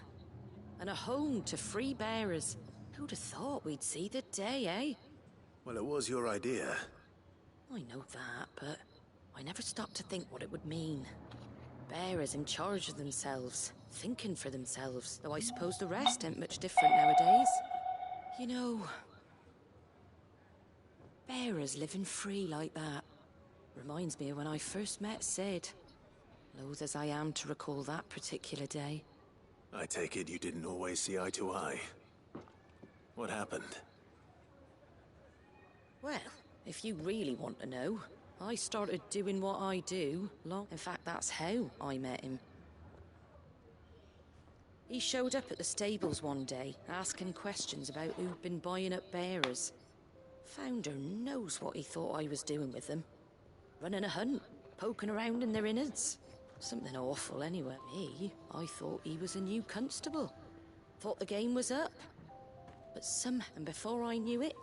And a home to free bearers. Who'd have thought we'd see the day, eh? Well, it was your idea. I know that, but I never stopped to think what it would mean. Bearers in charge of themselves, thinking for themselves, though I suppose the rest ain't much different nowadays. You know, bearers living free like that reminds me of when I first met Sid. Loath as I am to recall that particular day. I take it you didn't always see eye to eye. What happened? Well, if you really want to know, I started doing what I do In fact, that's how I met him. He showed up at the stables one day, asking questions about who'd been buying up bearers. Founder knows what he thought I was doing with them. Running a hunt, poking around in their innards. Something awful anyway. Me, I thought he was a new constable. Thought the game was up. But and before I knew it,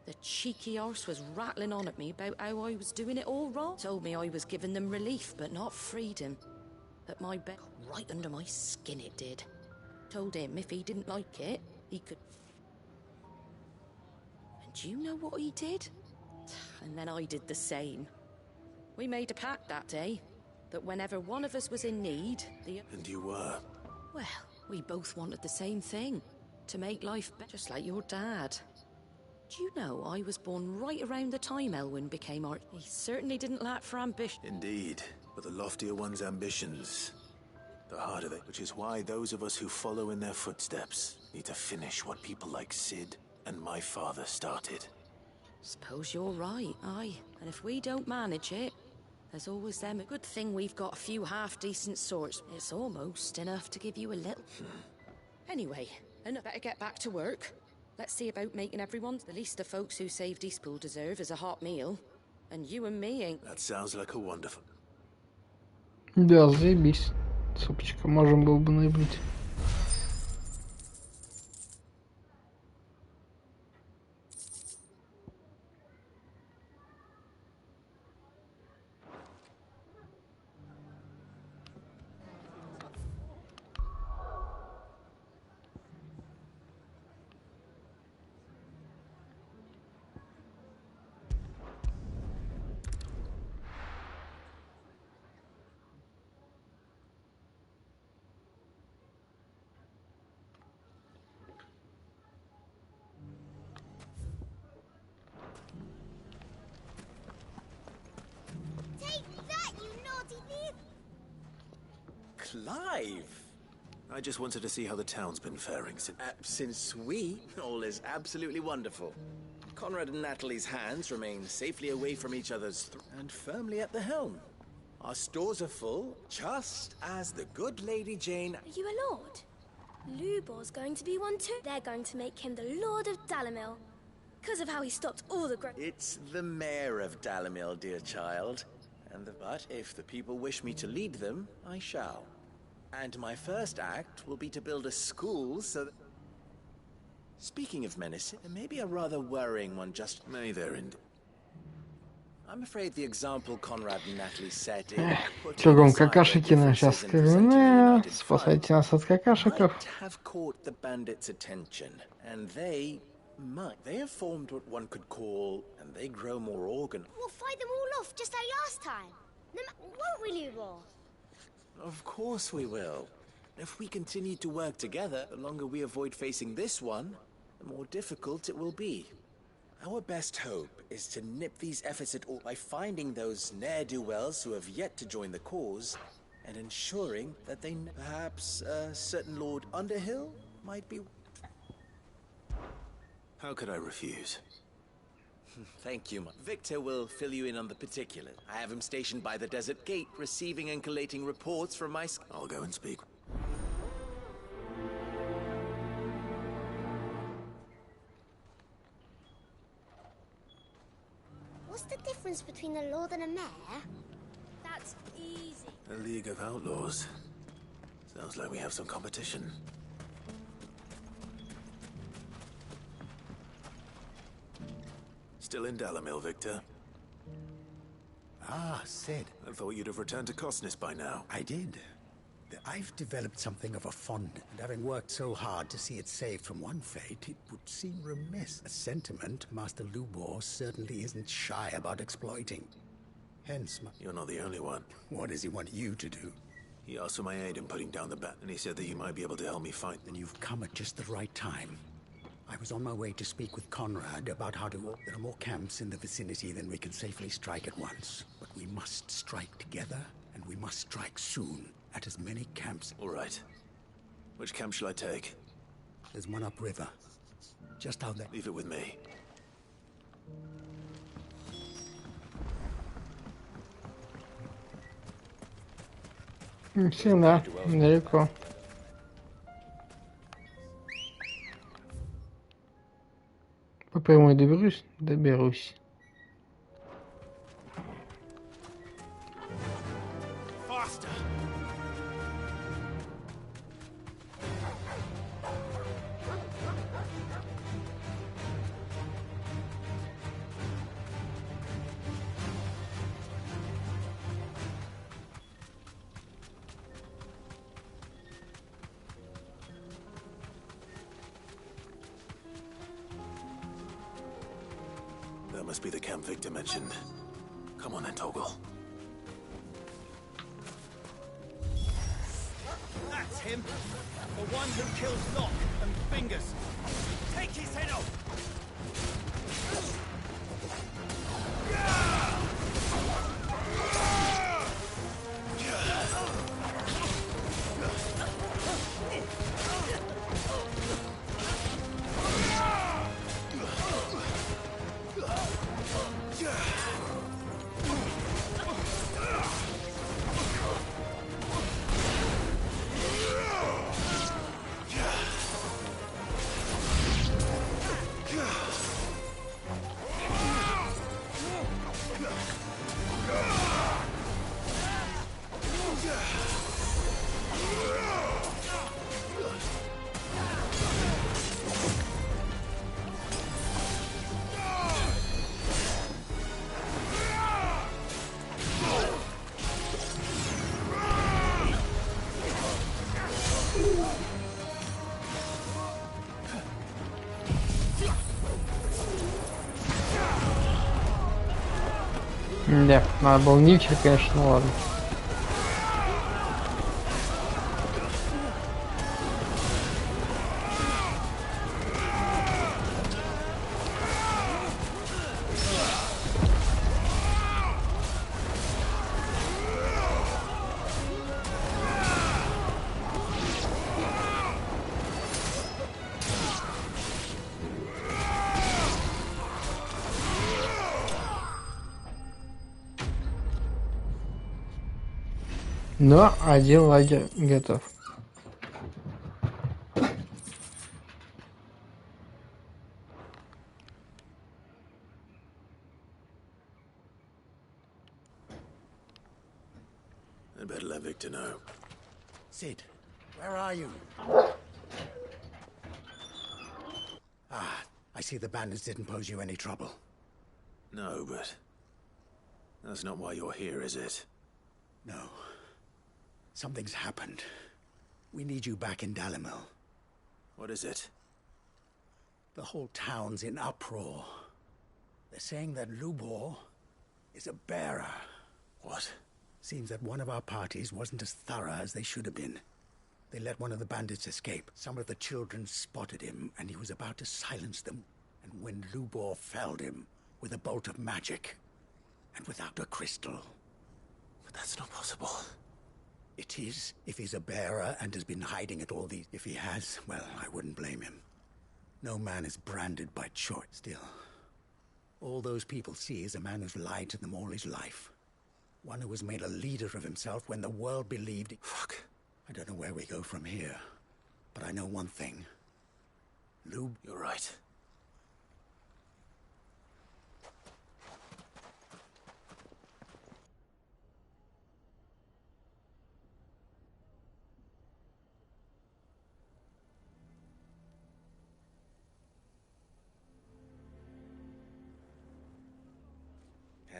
the cheeky arse was rattling on at me about how I was doing it all wrong. Told me I was giving them relief, but not freedom. That my bet right under my skin it did. Told him if he didn't like it, he could... And do you know what he did? And then I did the same. We made a pact that day, that whenever one of us was in need, And you were? Well, we both wanted the same thing. To make life better, just like your dad. Do you know I was born right around the time Elwyn became our... He certainly didn't lack for ambition. Indeed, but the loftier one's ambitions, the harder they... Which is why those of us who follow in their footsteps need to finish what people like Sid and my father started. Suppose you're right, aye. And if we don't manage it, there's always them. A good thing we've got a few half-decent swords. It's almost enough to give you a little... Anyway, and I better get back to work. Let's see about making everyone. The least the folks who saved Eastpool deserve is a hot meal. And you and me ain't... That sounds like a wonderful... Да, заебись. Супчика можем было бы набить. Clive! I just wanted to see how the town's been faring Since all is absolutely wonderful. Conrad and Natalie's hands remain safely away from each other's and firmly at the helm. Our stores are full, just as the good Lady Jane... Are you a lord? Lubor's going to be one too. They're going to make him the Lord of Dalamil. Because of how he stopped all the... It's the mayor of Dalamil, dear child. But if the people wish me to lead them, I shall. And my first act will be to build a school so that... Speaking of menace, there may be a rather worrying one just... May there indeed. I'm afraid the example Conrad and Natalie set Кругом какашики, но сейчас скажу, спасайте нас от какашиков. Have caught the bandits' attention, and they have formed what one could call, and they grow more organized. We'll fight them all off just like last time. Won't we, Lubor? Of course we will. If we continue to work together, the longer we avoid facing this one, the more difficult it will be. Our best hope is to nip these efforts at all by finding those ne'er-do-wells who have yet to join the cause and ensuring that they... Perhaps a certain Lord Underhill might be... How could I refuse? Thank you, Victor will fill you in on the particulars. I have him stationed by the Desert Gate, receiving and collating reports from my... I'll go and speak. What's the difference between a lord and a mayor? That's easy. A League of Outlaws. Sounds like we have some competition. Still in Dalamil, Victor? Ah, Sid. I thought you'd have returned to Cosnis by now. I did. I've developed something of a fondness, and having worked so hard to see it saved from one fate, it would seem remiss. A sentiment Master Lubor certainly isn't shy about exploiting. Hence, You're not the only one. What does he want you to do? He asked for my aid in putting down the bat, and he said that you might be able to help me fight. Then you've come at just the right time. I was on my way to speak with Conrad about how to... There are more camps in the vicinity than we can safely strike at once. But we must strike together, and we must strike soon. At as many camps. All right. Which camp shall I take? There's one upriver. Just out there. Leave it with me. Всегда далеко. По прямой доберусь? Доберусь. That must be the camp Victor mentioned. Come on then, Toggle. That's him! The one who kills Locke and Fingers! Take his head off! Да, надо был ничер, конечно, ну ладно. Но один лагерь готов. I better let Victor know. Sid, where are you? Ah, I see the bandits didn't pose you any trouble. No, but that's not why you're here, is it? No. Something's happened. We need you back in Dalimil. What is it? The whole town's in uproar. They're saying that Lubor is a bearer. What? Seems that one of our parties wasn't as thorough as they should have been. They let one of the bandits escape. Some of the children spotted him, and he was about to silence them. And when Lubor felled him with a bolt of magic, and without a crystal. But that's not possible. It is, if he's a bearer and has been hiding it all these... If he has, well, I wouldn't blame him. No man is branded by choice. Still, all those people see is a man who's lied to them all his life. One who has made a leader of himself when the world believed... Fuck. I don't know where we go from here, but I know one thing. Lube... You're right.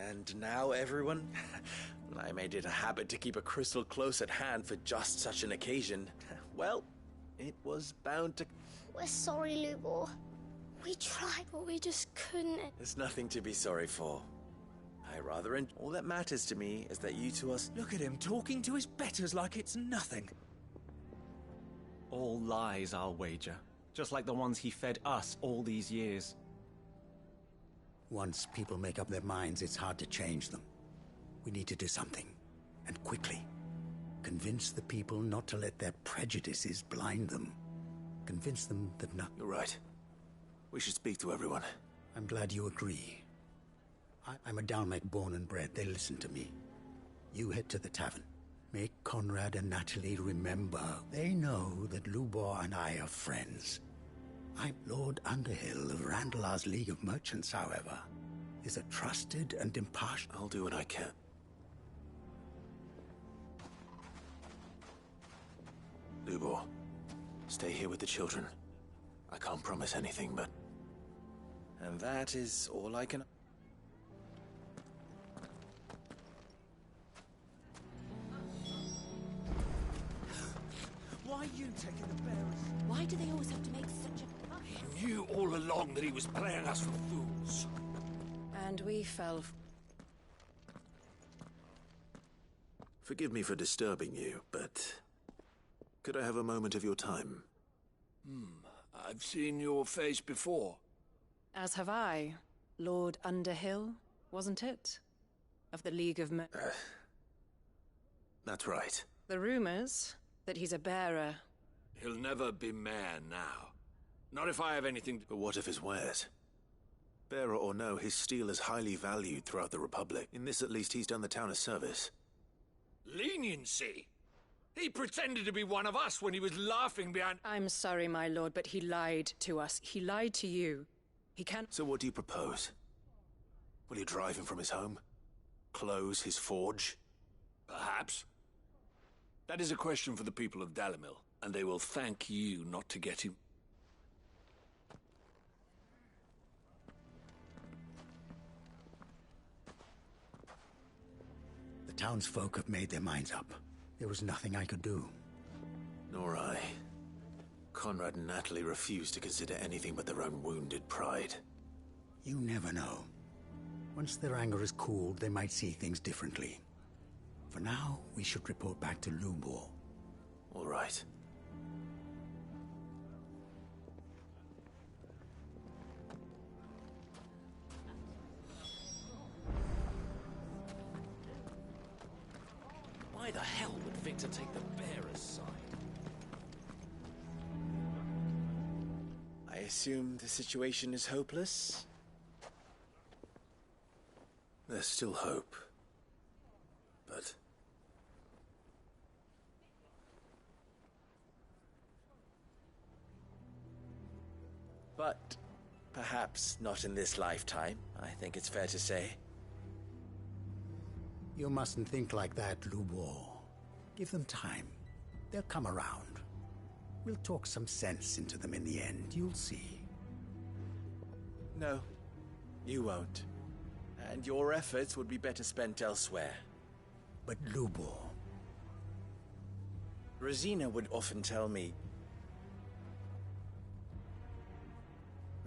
And now, everyone, I made it a habit to keep a crystal close at hand for just such an occasion. Well, it was bound to... We're sorry, Lubor. We tried, but we just couldn't. There's nothing to be sorry for. I rather... All that matters to me is that you two are... Look at him talking to his betters like it's nothing. All lies, I'll wager. Just like the ones he fed us all these years. Once people make up their minds, it's hard to change them. We need to do something, and quickly. Convince the people not to let their prejudices blind them. Convince them that not... You're right. We should speak to everyone. I'm glad you agree. I'm a Dalmek born and bred. They listen to me. You head to the tavern. Make Conrad and Natalie remember. They know that Lubor and I are friends. I'm Lord Underhill of Randalar's League of Merchants, however, is a trusted and impartial... I'll do what I can. Lubor, stay here with the children. I can't promise anything, but... And that is all I can... Why are you taking the bearers? Why do they always have to make such a... He knew all along that he was playing us for fools. And we fell... Forgive me for disturbing you, but... Could I have a moment of your time? I've seen your face before. As have I. Lord Underhill, wasn't it? Of the League of That's right. The rumors that he's a bearer. He'll never be mayor now. Not if I have anything to... But what of his wares? Bearer or no, his steel is highly valued throughout the Republic. In this, at least, he's done the town a service. Leniency? He pretended to be one of us when he was laughing behind... I'm sorry, my lord, but he lied to us. He lied to you. He can't... So what do you propose? Will you drive him from his home? Close his forge? Perhaps. That is a question for the people of Dalimil, and they will thank you not to get him... The townsfolk have made their minds up. There was nothing I could do. Nor I. Conrad and Natalie refuse to consider anything but their own wounded pride. You never know. Once their anger is cooled, they might see things differently. For now, we should report back to Lubor. All right. Why the hell would Victor take the bearer's side? I assume the situation is hopeless? There's still hope. But But perhaps not in this lifetime, I think it's fair to say. You mustn't think like that, Lubor. Give them time. They'll come around. We'll talk some sense into them in the end, you'll see. No, you won't. And your efforts would be better spent elsewhere. But Lubor... Rosina would often tell me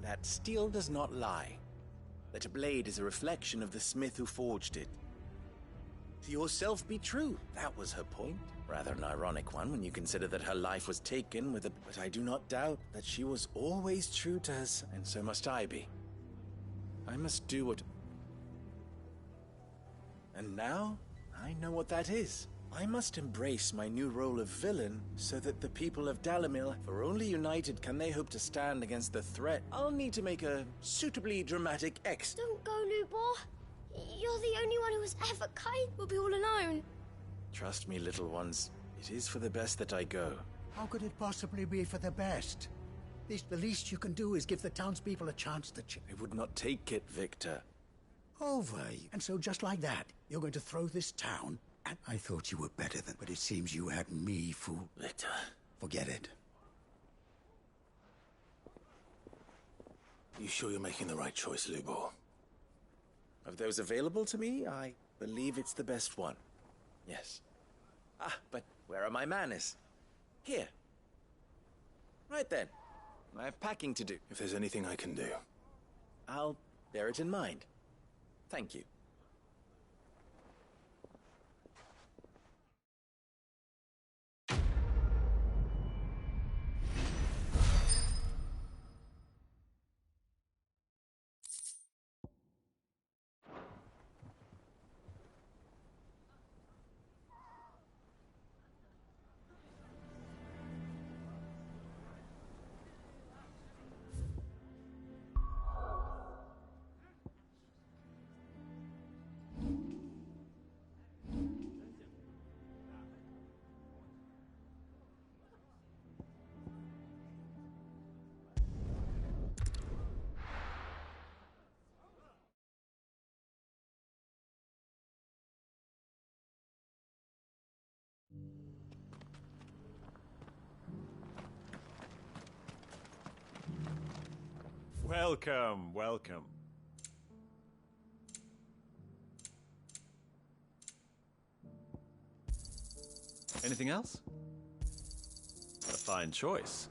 that steel does not lie, that a blade is a reflection of the smith who forged it. To yourself be true, that was her point. Rather an ironic one when you consider that her life was taken with a... But I do not doubt that she was always true to us, and so must I be. I must do what... And now, I know what that is. I must embrace my new role of villain so that the people of Dalimil, for only united can they hope to stand against the threat. I'll need to make a suitably dramatic Don't go, Lubor. You're the only one who was ever kind. We'll be all alone. Trust me, little ones. It is for the best that I go. How could it possibly be for the best? The least you can do is give the townspeople a chance to I would not take it, Victor. over. And so just like that, you're going to throw this town? And I thought you were better than... But it seems you had me fooled. Victor. Forget it. You sure you're making the right choice, Lubor? Of those available to me, I believe it's the best one. Yes. Ah, but where are my manners? Here. Right then. I have packing to do. If there's anything I can do. I'll bear it in mind. Thank you. Welcome, welcome. Anything else? A fine choice.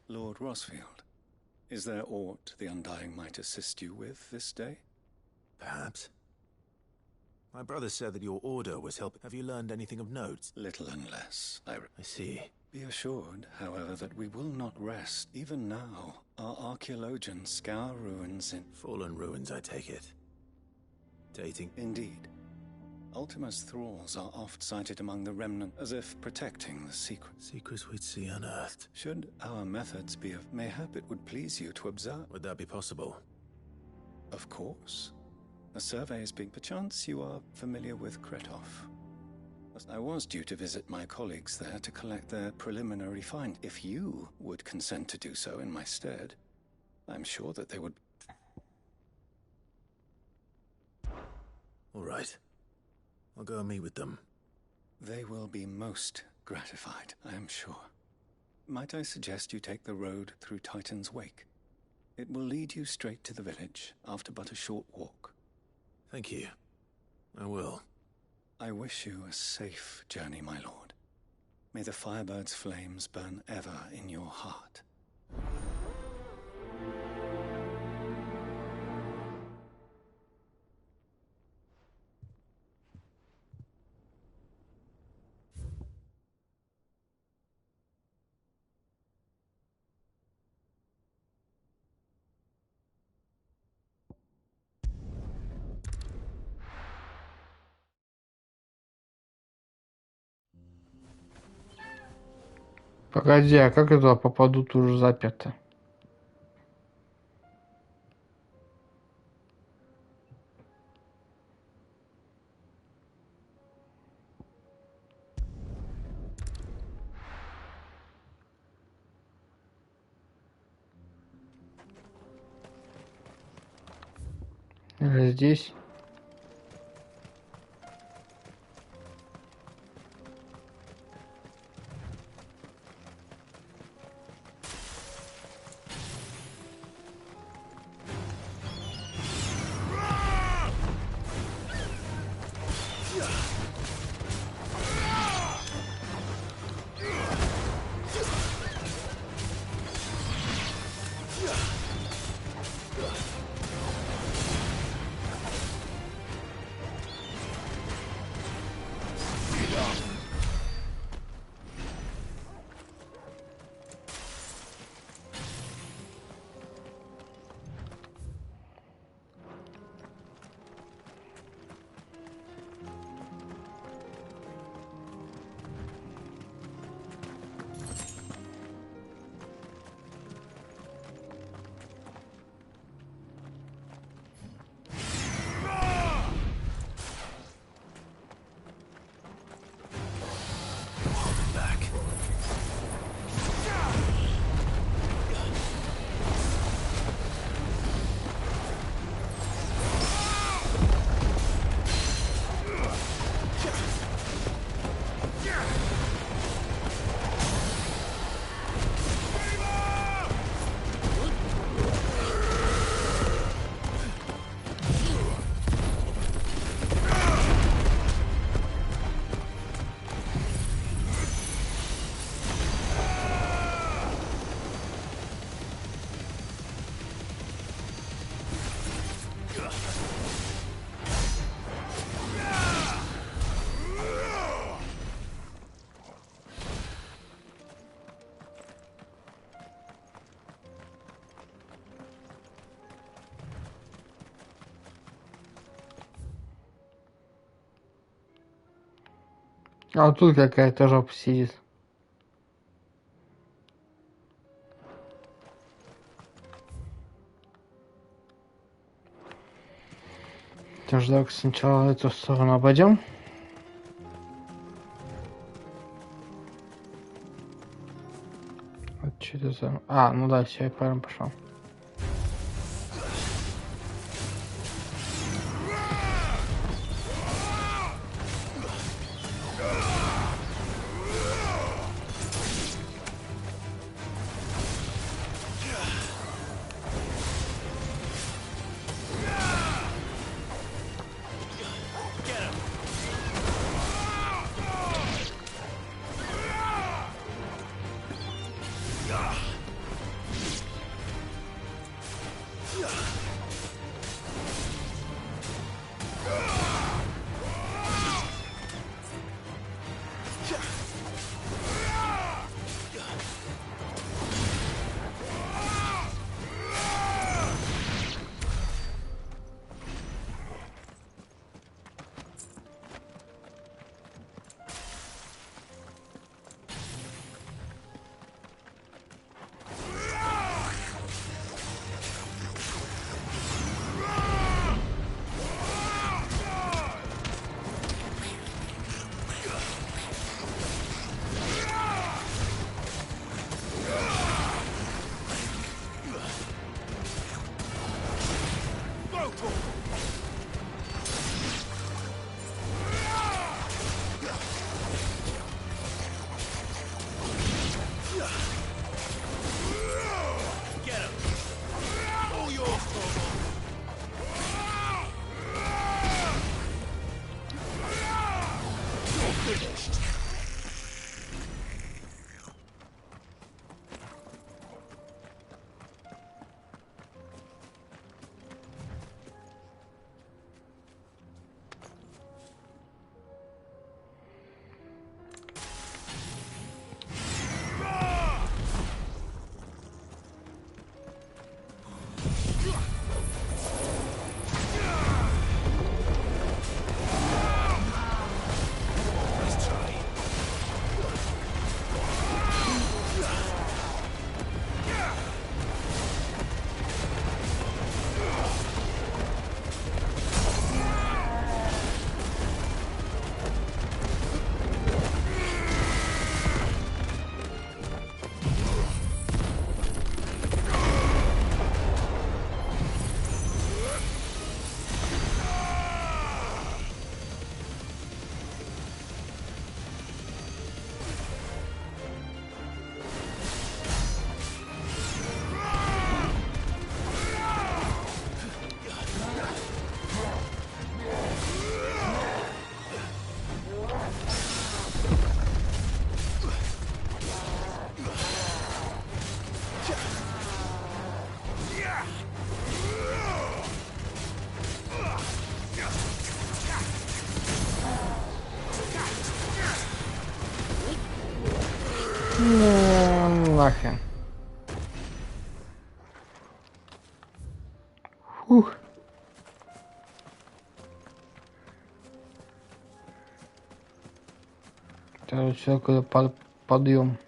Lord Rosfield, is there aught the Undying might assist you with this day? Perhaps. My brother said that your order was helping. Have you learned anything of note? Little and less. I see. Be assured, however, that we will not rest. Even now, our archaeologians scour ruins in... Fallen ruins, I take it. Dating? Indeed. Ultima's thralls are oft cited among the remnant, as if protecting the secret. Secrets we'd see unearthed. Should our methods be of... Mayhap it would please you to observe. Would that be possible? Of course. A survey is being... Perchance you are familiar with Kretov. I was due to visit my colleagues there to collect their preliminary find. If you would consent to do so in my stead, I'm sure that they would... All right. I'll go and meet with them. They will be most gratified, I am sure. Might I suggest you take the road through Titan's Wake? It will lead you straight to the village, after but a short walk. Thank you. I will. I wish you a safe journey, my lord. May the Firebird's flames burn ever in your heart. Погоди, а как я туда попаду, тут уже заперто? Или здесь? А вот тут какая-то жопа сидит. Сейчас давай сначала эту сторону обойдем. Вот что это за... А, ну да, все, я правильно пошел. Нахрен. Фух. Короче, какой-то подъем.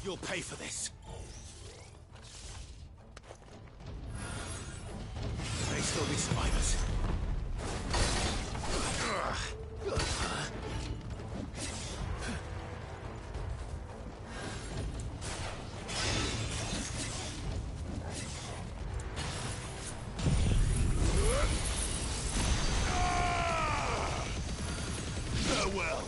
You'll pay for this. There may still be survivors. Farewell.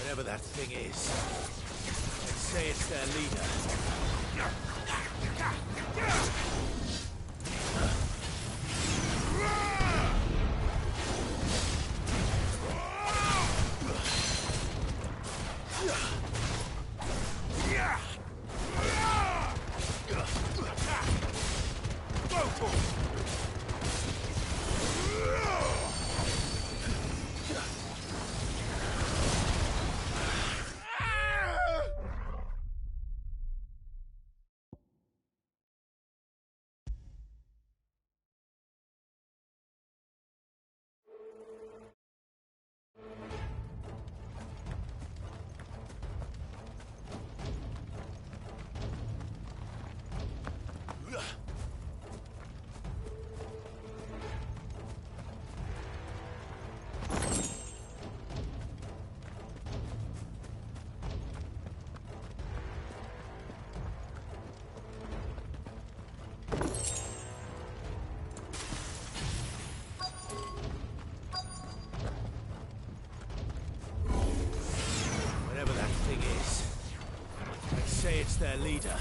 Whatever that thing is, let's say it's their leader. Whatever that thing is, let's say it's their leader.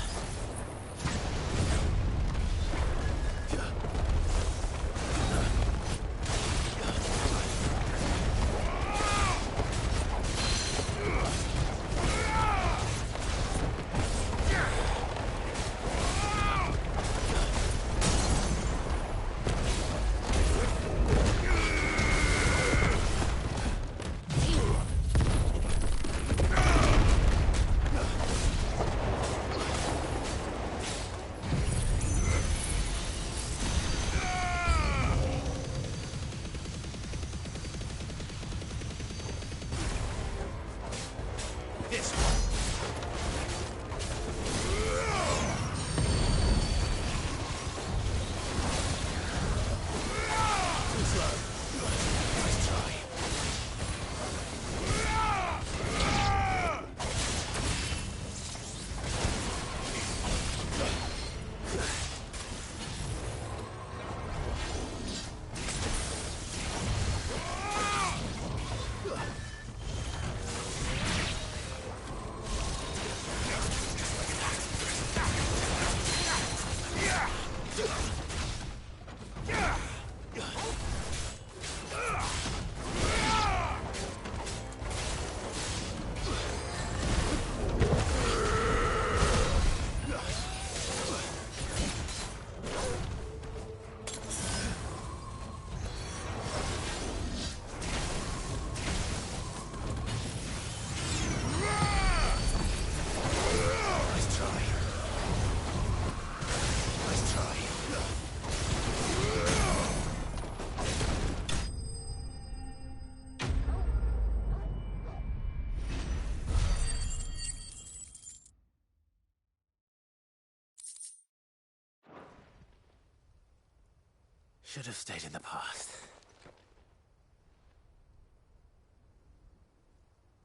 should have stayed in the past.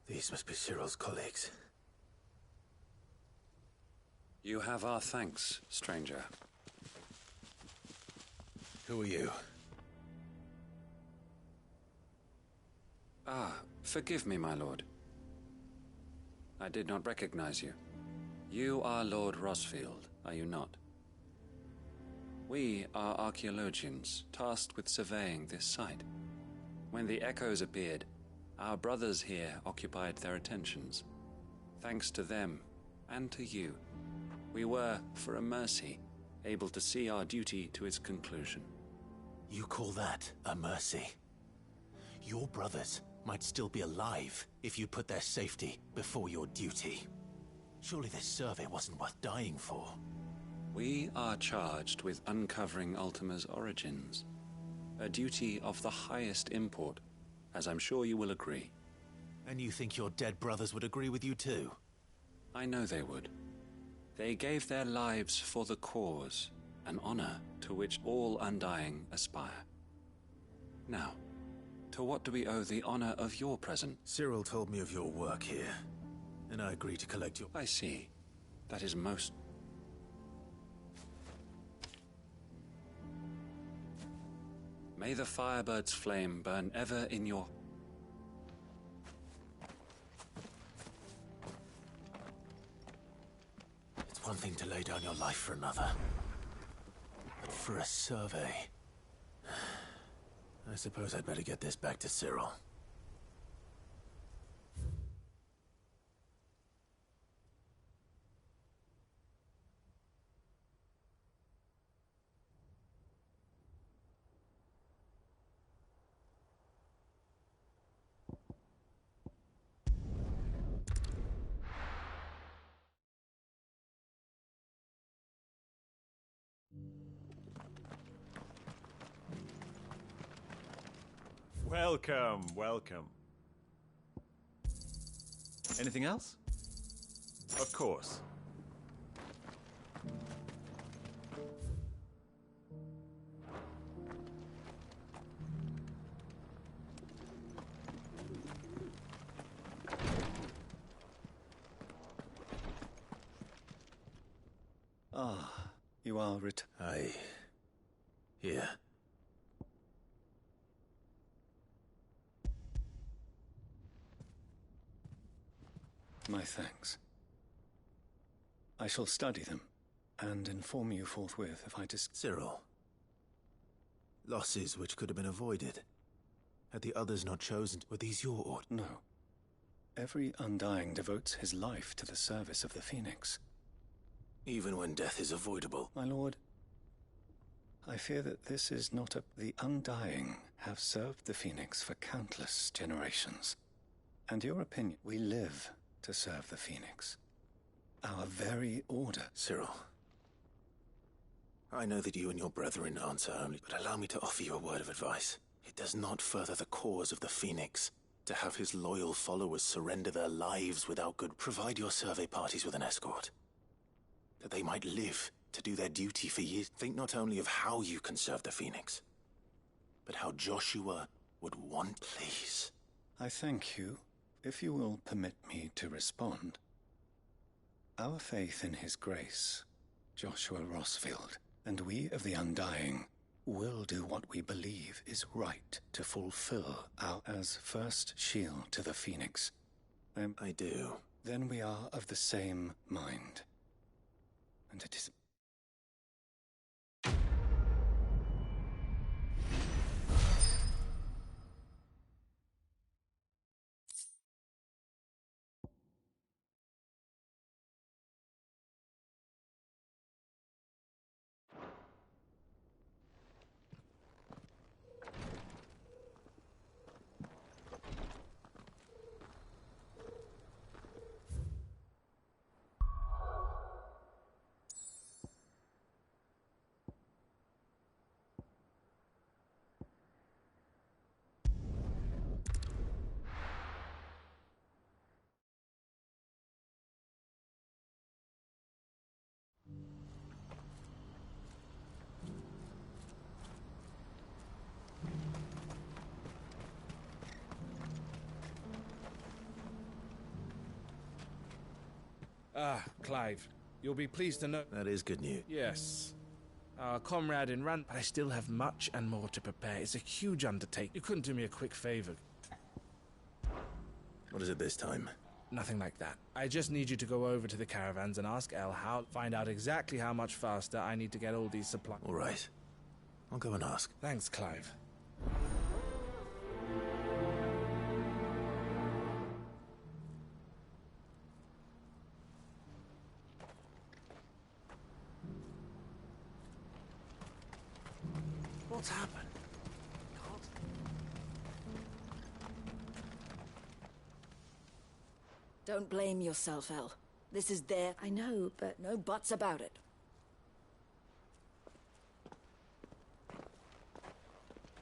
These must be Cyril's colleagues. You have our thanks, stranger. Who are you? Ah, forgive me, my lord. I did not recognize you. You are Lord Rosfield, are you not? We are archaeologians, tasked with surveying this site. When the echoes appeared, our brothers here occupied their attentions. Thanks to them, and to you, we were, for a mercy, able to see our duty to its conclusion. You call that a mercy? Your brothers might still be alive if you put their safety before your duty. Surely this survey wasn't worth dying for. We are charged with uncovering Ultima's origins. A duty of the highest import, as I'm sure you will agree. And you think your dead brothers would agree with you too? I know they would. They gave their lives for the cause, an honor to which all Undying aspire. Now, to what do we owe the honor of your presence? Cyril told me of your work here, and I agree to collect your... I see. That is most... May the Firebird's flame burn ever in your... It's one thing to lay down your life for another. But for a survey... I suppose I'd better get this back to Cyril. Welcome, welcome. Anything else? Of course. Ah, you are Here. My thanks. I shall study them, and inform you forthwith if I Cyril. Losses which could have been avoided. Had the others not chosen, were these your orders? No. Every Undying devotes his life to the service of the Phoenix. Even when death is avoidable. My lord, I fear that this is not a... The Undying have served the Phoenix for countless generations. And your opinion, we live to serve the Phoenix. Our very order. Cyril, I know that you and your brethren answer only, but allow me to offer you a word of advice. It does not further the cause of the Phoenix to have his loyal followers surrender their lives without good. Provide your survey parties with an escort, that they might live to do their duty for years. Think not only of how you can serve the Phoenix, but how Joshua would want. Please. I thank you. If you will permit me to respond, our faith in his grace, Joshua Rosfield, and we of the Undying will do what we believe is right to fulfill our as first shield to the Phoenix. I do. Then we are of the same mind. And it is... Ah, Clive. You'll be pleased to know... That is good news. Yes. Our comrade in Rand... But I still have much and more to prepare. It's a huge undertaking. You couldn't do me a quick favor. What is it this time? Nothing like that. I just need you to go over to the caravans and ask El how... Find out exactly how much faster I need to get all these supplies. All right. I'll go and ask. Thanks, Clive. What's happened? Don't blame yourself, El. This is their... I know, but no buts about it.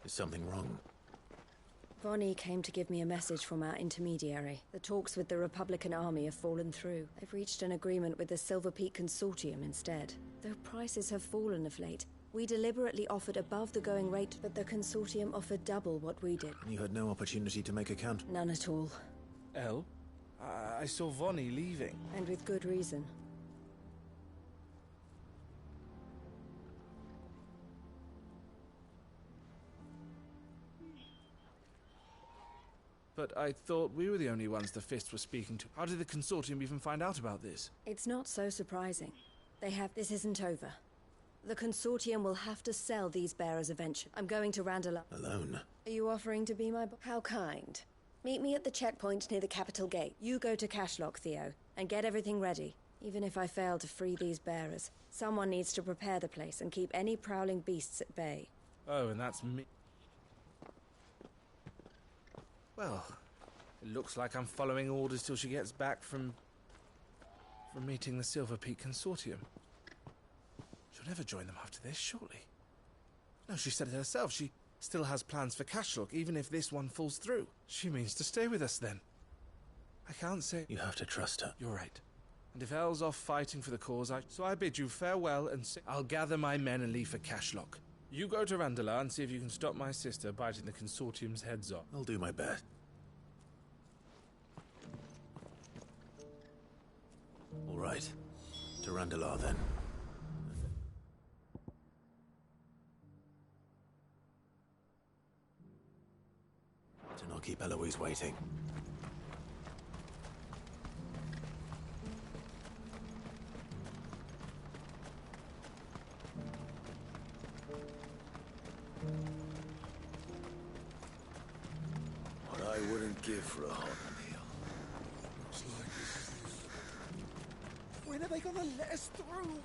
Is something wrong? Vonnie came to give me a message from our intermediary. The talks with the Republican Army have fallen through. They've reached an agreement with the Silver Peak Consortium instead. Though prices have fallen of late, we deliberately offered above the going rate, but the Consortium offered double what we did. You had no opportunity to make a counter? None at all. El? I saw Vonnie leaving. And with good reason. But I thought we were the only ones the Fist were speaking to. How did the Consortium even find out about this? It's not so surprising. This isn't over. The Consortium will have to sell these bearers eventually. I'm going to Randall. Alone? Are you offering to be my How kind. Meet me at the checkpoint near the Capital Gate. You go to Cashlock, Theo, and get everything ready. Even if I fail to free these bearers, someone needs to prepare the place and keep any prowling beasts at bay. Oh, and that's me. Well, it looks like I'm following orders till she gets back from meeting the Silver Peak Consortium. She'll never join them after this, surely. No, she said it herself. She still has plans for Cashlock, even if this one falls through. She means to stay with us then. I can't say... You have to trust her. You're right. And if Elle's off fighting for the cause, So I bid you farewell and I'll gather my men and leave for Cashlock. You go to Randala and see if you can stop my sister biting the Consortium's heads off. I'll do my best. All right. To Randala, then. To not keep Eloise waiting. What I wouldn't give for a hot meal. Looks like this is... When are they gonna let us through?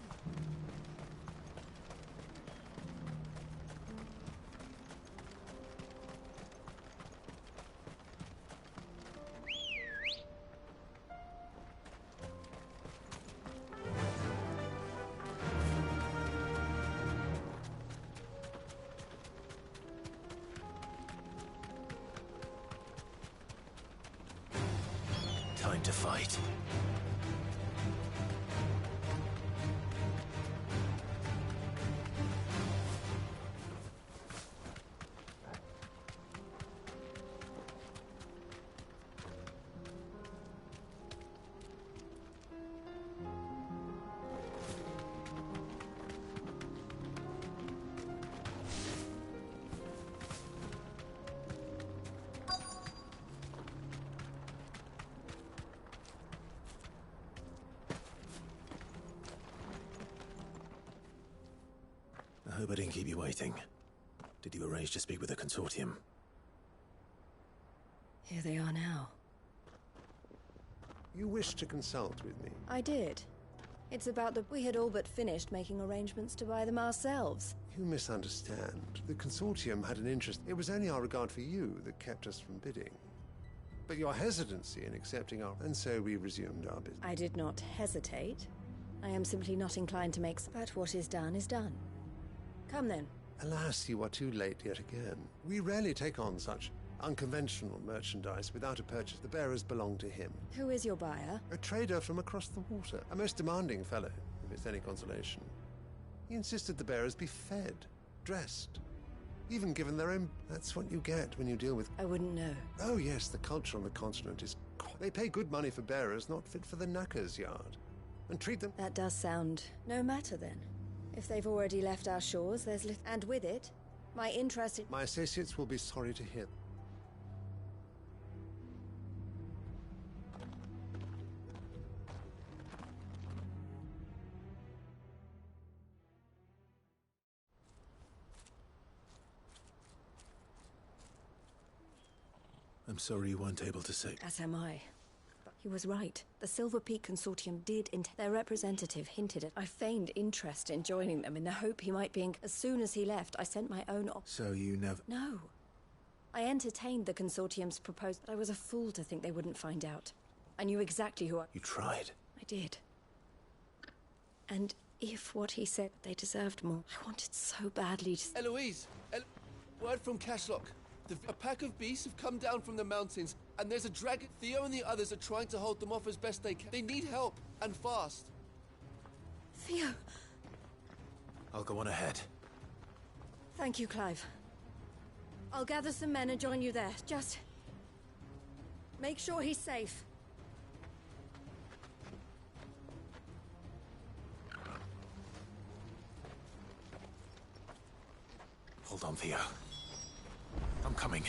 Time to fight. I hope I didn't keep you waiting. Did you arrange to speak with the Consortium? Here they are now. You wished to consult with me? I did. It's about we had all but finished making arrangements to buy them ourselves. You misunderstand. The Consortium had an interest. It was only our regard for you that kept us from bidding. But your hesitancy in accepting our... And so we resumed our business. I did not hesitate. I am simply not inclined to make... But what is done is done. Come then. Alas, you are too late yet again. We rarely take on such unconventional merchandise without a purchase. The bearers belong to him. Who is your buyer? A trader from across the water. A most demanding fellow, if it's any consolation. He insisted the bearers be fed, dressed, even given their own... That's what you get when you deal with... I wouldn't know. Oh yes, the culture on the continent is... They pay good money for bearers, not fit for the knacker's yard. and treat them... That does sound no matter then. If they've already left our shores, there's and with it, my interest in... My associates will be sorry to hear. I'm sorry you weren't able to say. As am I. He was right. The Silver Peak Consortium did their representative hinted at... I feigned interest in joining them in the hope he might be... As soon as he left, I sent my own... So you never... No. I entertained the Consortium's proposal, but I was a fool to think they wouldn't find out. I knew exactly who I... You tried. I did. And if what he said, they deserved more. I wanted so badly to... Eloise! Word from Cashlock. A pack of beasts have come down from the mountains, and there's a dragon. Theo and the others are trying to hold them off as best they can. They need help, and fast. Theo! I'll go on ahead. Thank you, Clive. I'll gather some men and join you there. Just... make sure he's safe. Hold on, Theo. I'm coming.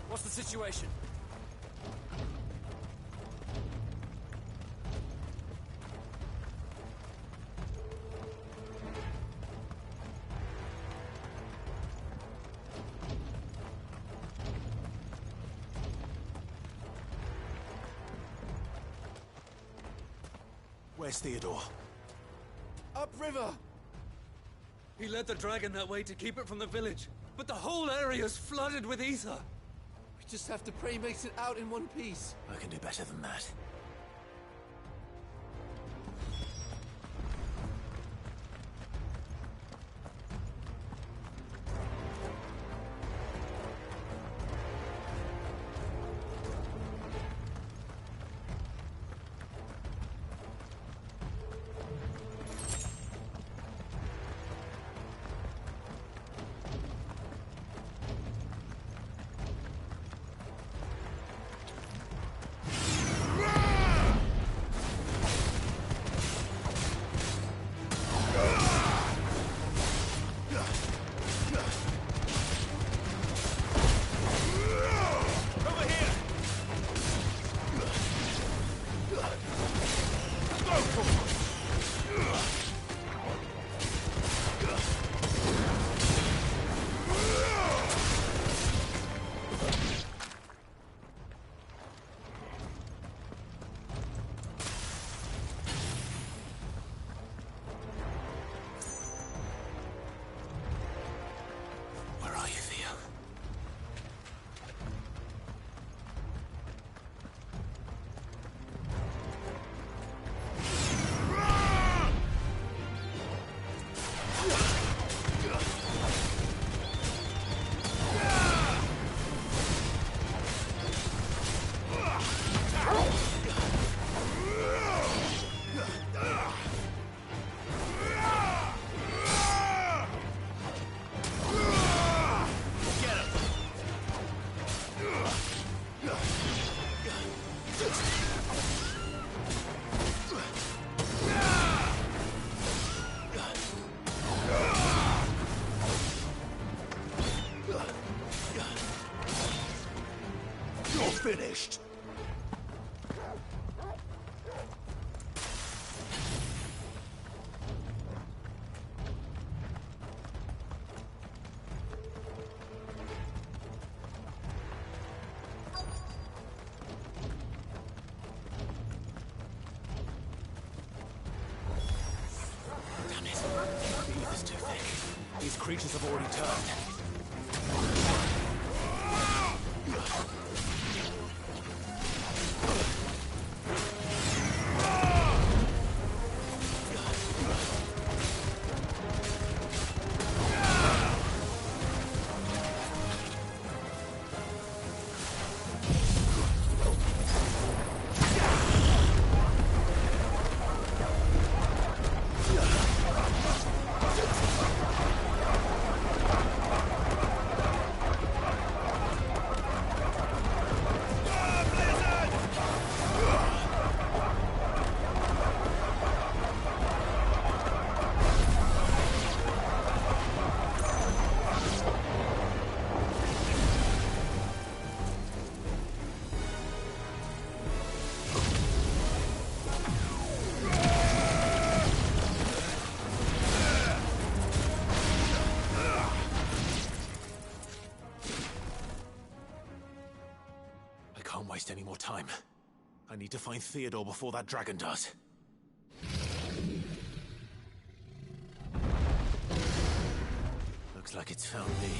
What's the situation? Where's Theodore? Upriver! He led the dragon that way to keep it from the village, but the whole area's flooded with ether. We just have to pray he makes it out in one piece. I can do better than that. finished. Damn it. The ether's too thick. These creatures have already turned. Can't waste any more time. I need to find Theodore before that dragon does. Looks like it's found me.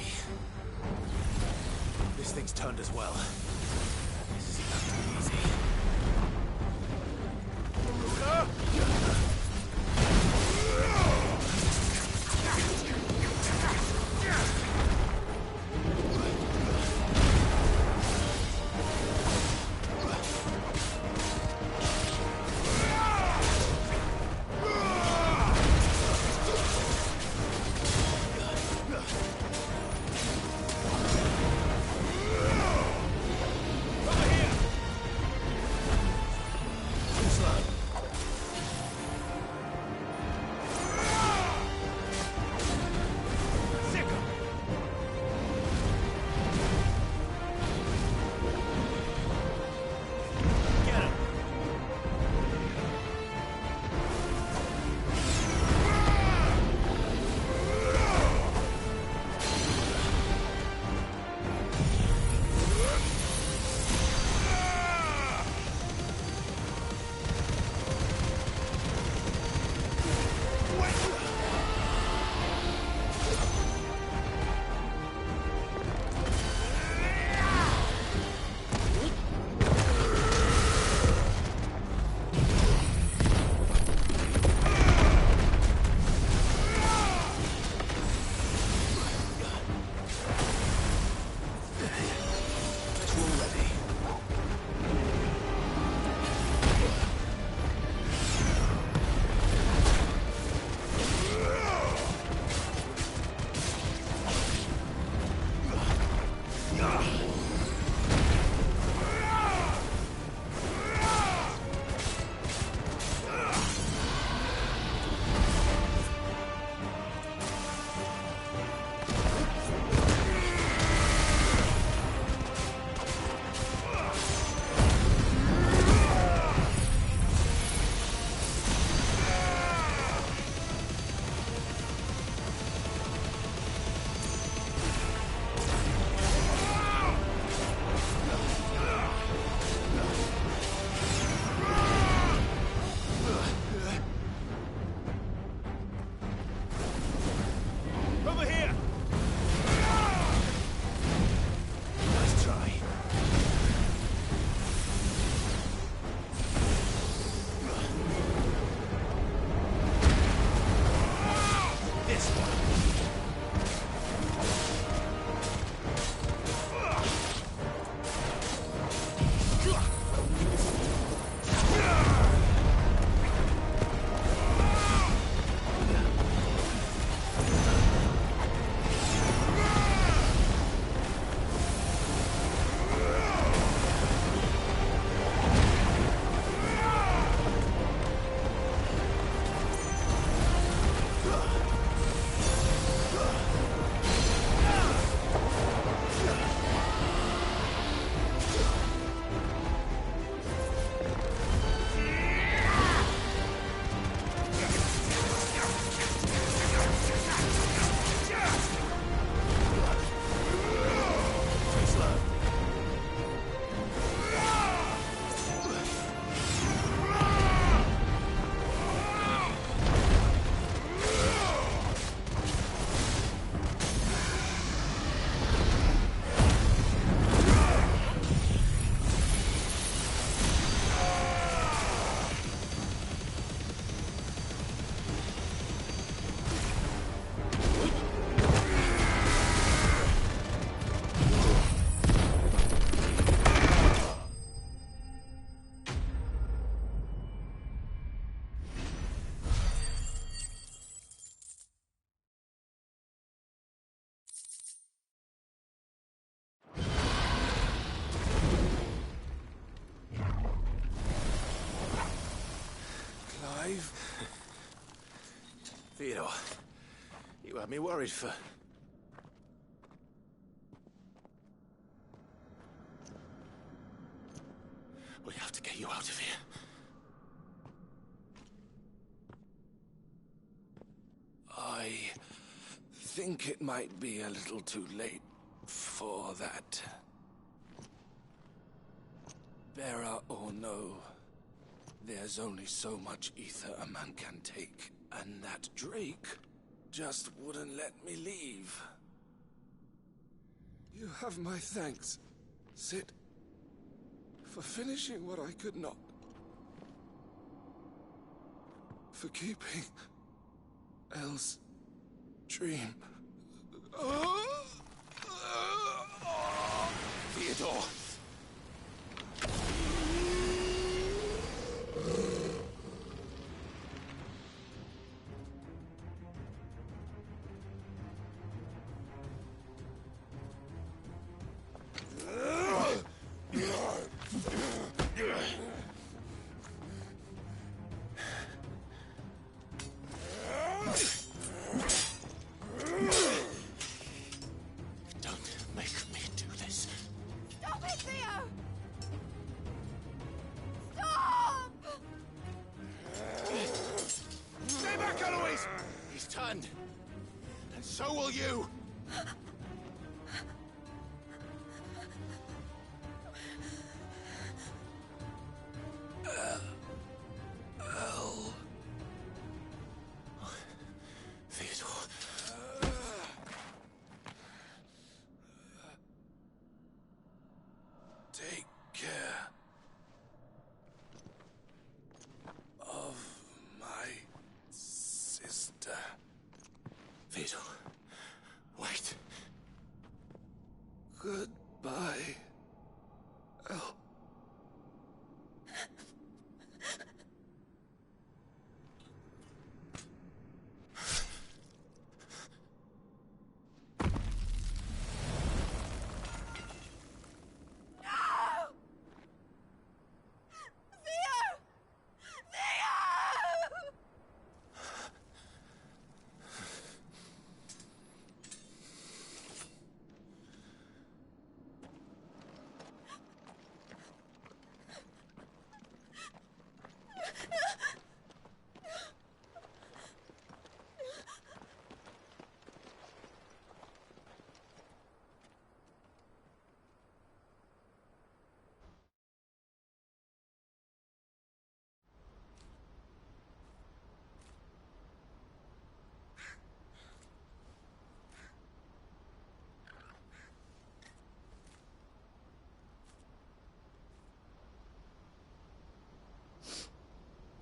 This thing's turned as well. This isn't going to be easy. Theodore, you had me worried for... We have to get you out of here. I think it might be a little too late for that. Bearer or no, there's only so much ether a man can take, and that Drake just wouldn't let me leave. You have my thanks, Sid, for finishing what I could not. For keeping Elle's dream. Theodore! And so will you! Theodore. Take care of my sister. Theodore, wait. Goodbye, Elle.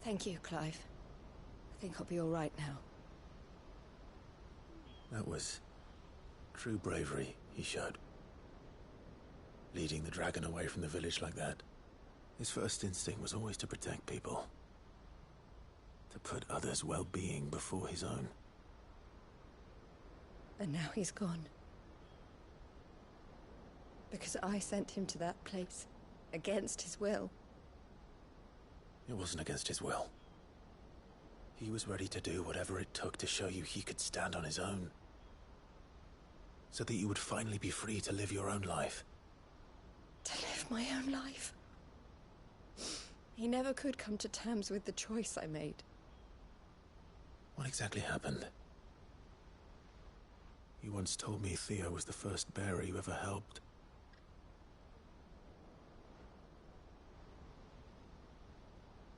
Thank you, Clive. I think I'll be all right now. That was true bravery he showed. Leading the dragon away from the village like that. His first instinct was always to protect people. To put others' well-being before his own. And now he's gone. Because I sent him to that place, against his will. It wasn't against his will. He was ready to do whatever it took to show you he could stand on his own. So that you would finally be free to live your own life. To live my own life? He never could come to terms with the choice I made. What exactly happened? You once told me Theo was the first bearer you ever helped.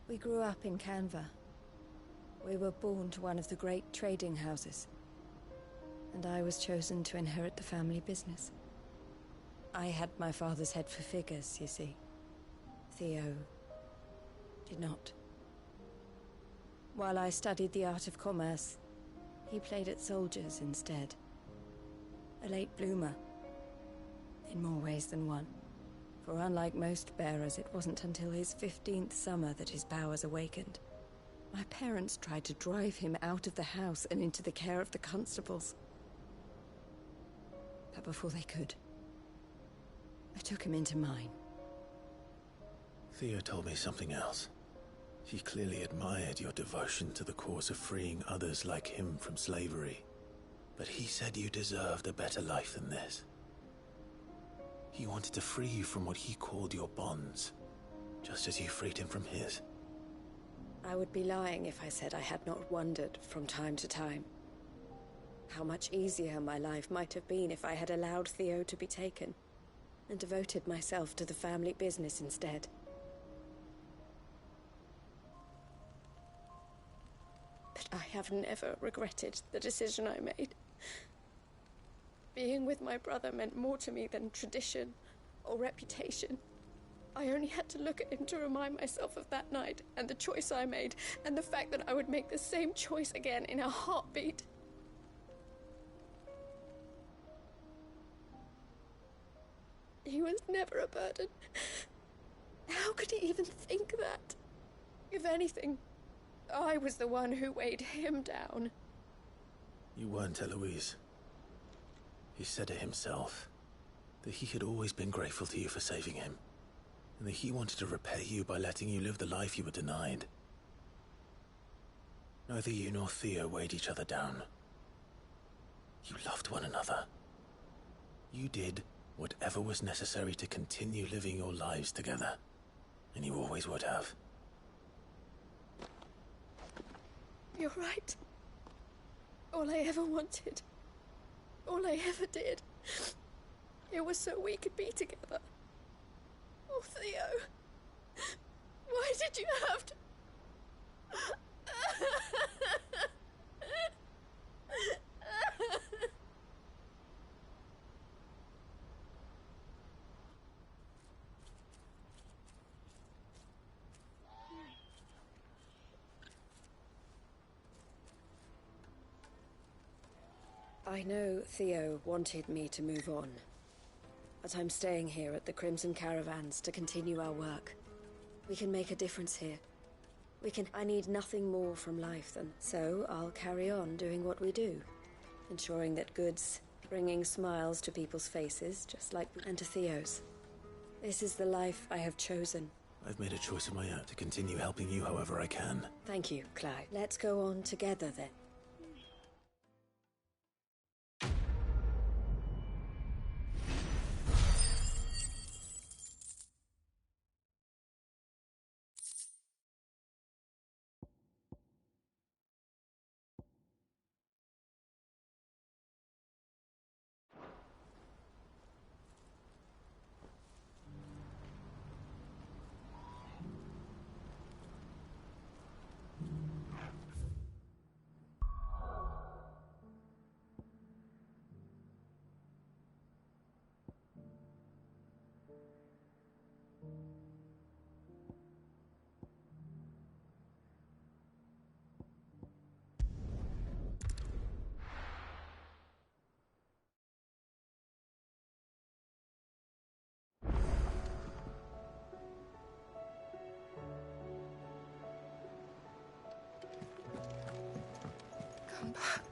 We grew up in Canva. We were born to one of the great trading houses. And I was chosen to inherit the family business. I had my father's head for figures, you see. Theo did not. While I studied the art of commerce, he played at soldiers instead. A late bloomer, in more ways than one. For unlike most bearers, it wasn't until his 15th summer that his powers awakened. My parents tried to drive him out of the house and into the care of the constables. But before they could, I took him into mine. Theo told me something else. He clearly admired your devotion to the cause of freeing others like him from slavery. But he said you deserved a better life than this. He wanted to free you from what he called your bonds, just as you freed him from his. I would be lying if I said I had not wondered from time to time how much easier my life might have been if I had allowed Theo to be taken and devoted myself to the family business instead. But I have never regretted the decision I made. Being with my brother meant more to me than tradition or reputation. I only had to look at him to remind myself of that night and the choice I made and the fact that I would make the same choice again in a heartbeat. He was never a burden. How could he even think that? If anything, I was the one who weighed him down. You weren't, Eloise. He said it himself, that he had always been grateful to you for saving him, and that he wanted to repay you by letting you live the life you were denied. Neither you nor Theo weighed each other down. You loved one another. You did whatever was necessary to continue living your lives together, and you always would have. You're right. All I ever wanted, all I ever did, it was so we could be together. Oh, Theo, why did you have to... I know Theo wanted me to move on, but I'm staying here at the Crimson Caravans to continue our work. We can make a difference here. I need nothing more from life than... So I'll carry on doing what we do, ensuring that goods, bringing smiles to people's faces, just like... and to Theo's. This is the life I have chosen. I've made a choice of my own to continue helping you however I can. Thank you, Clive. Let's go on together then. Come back.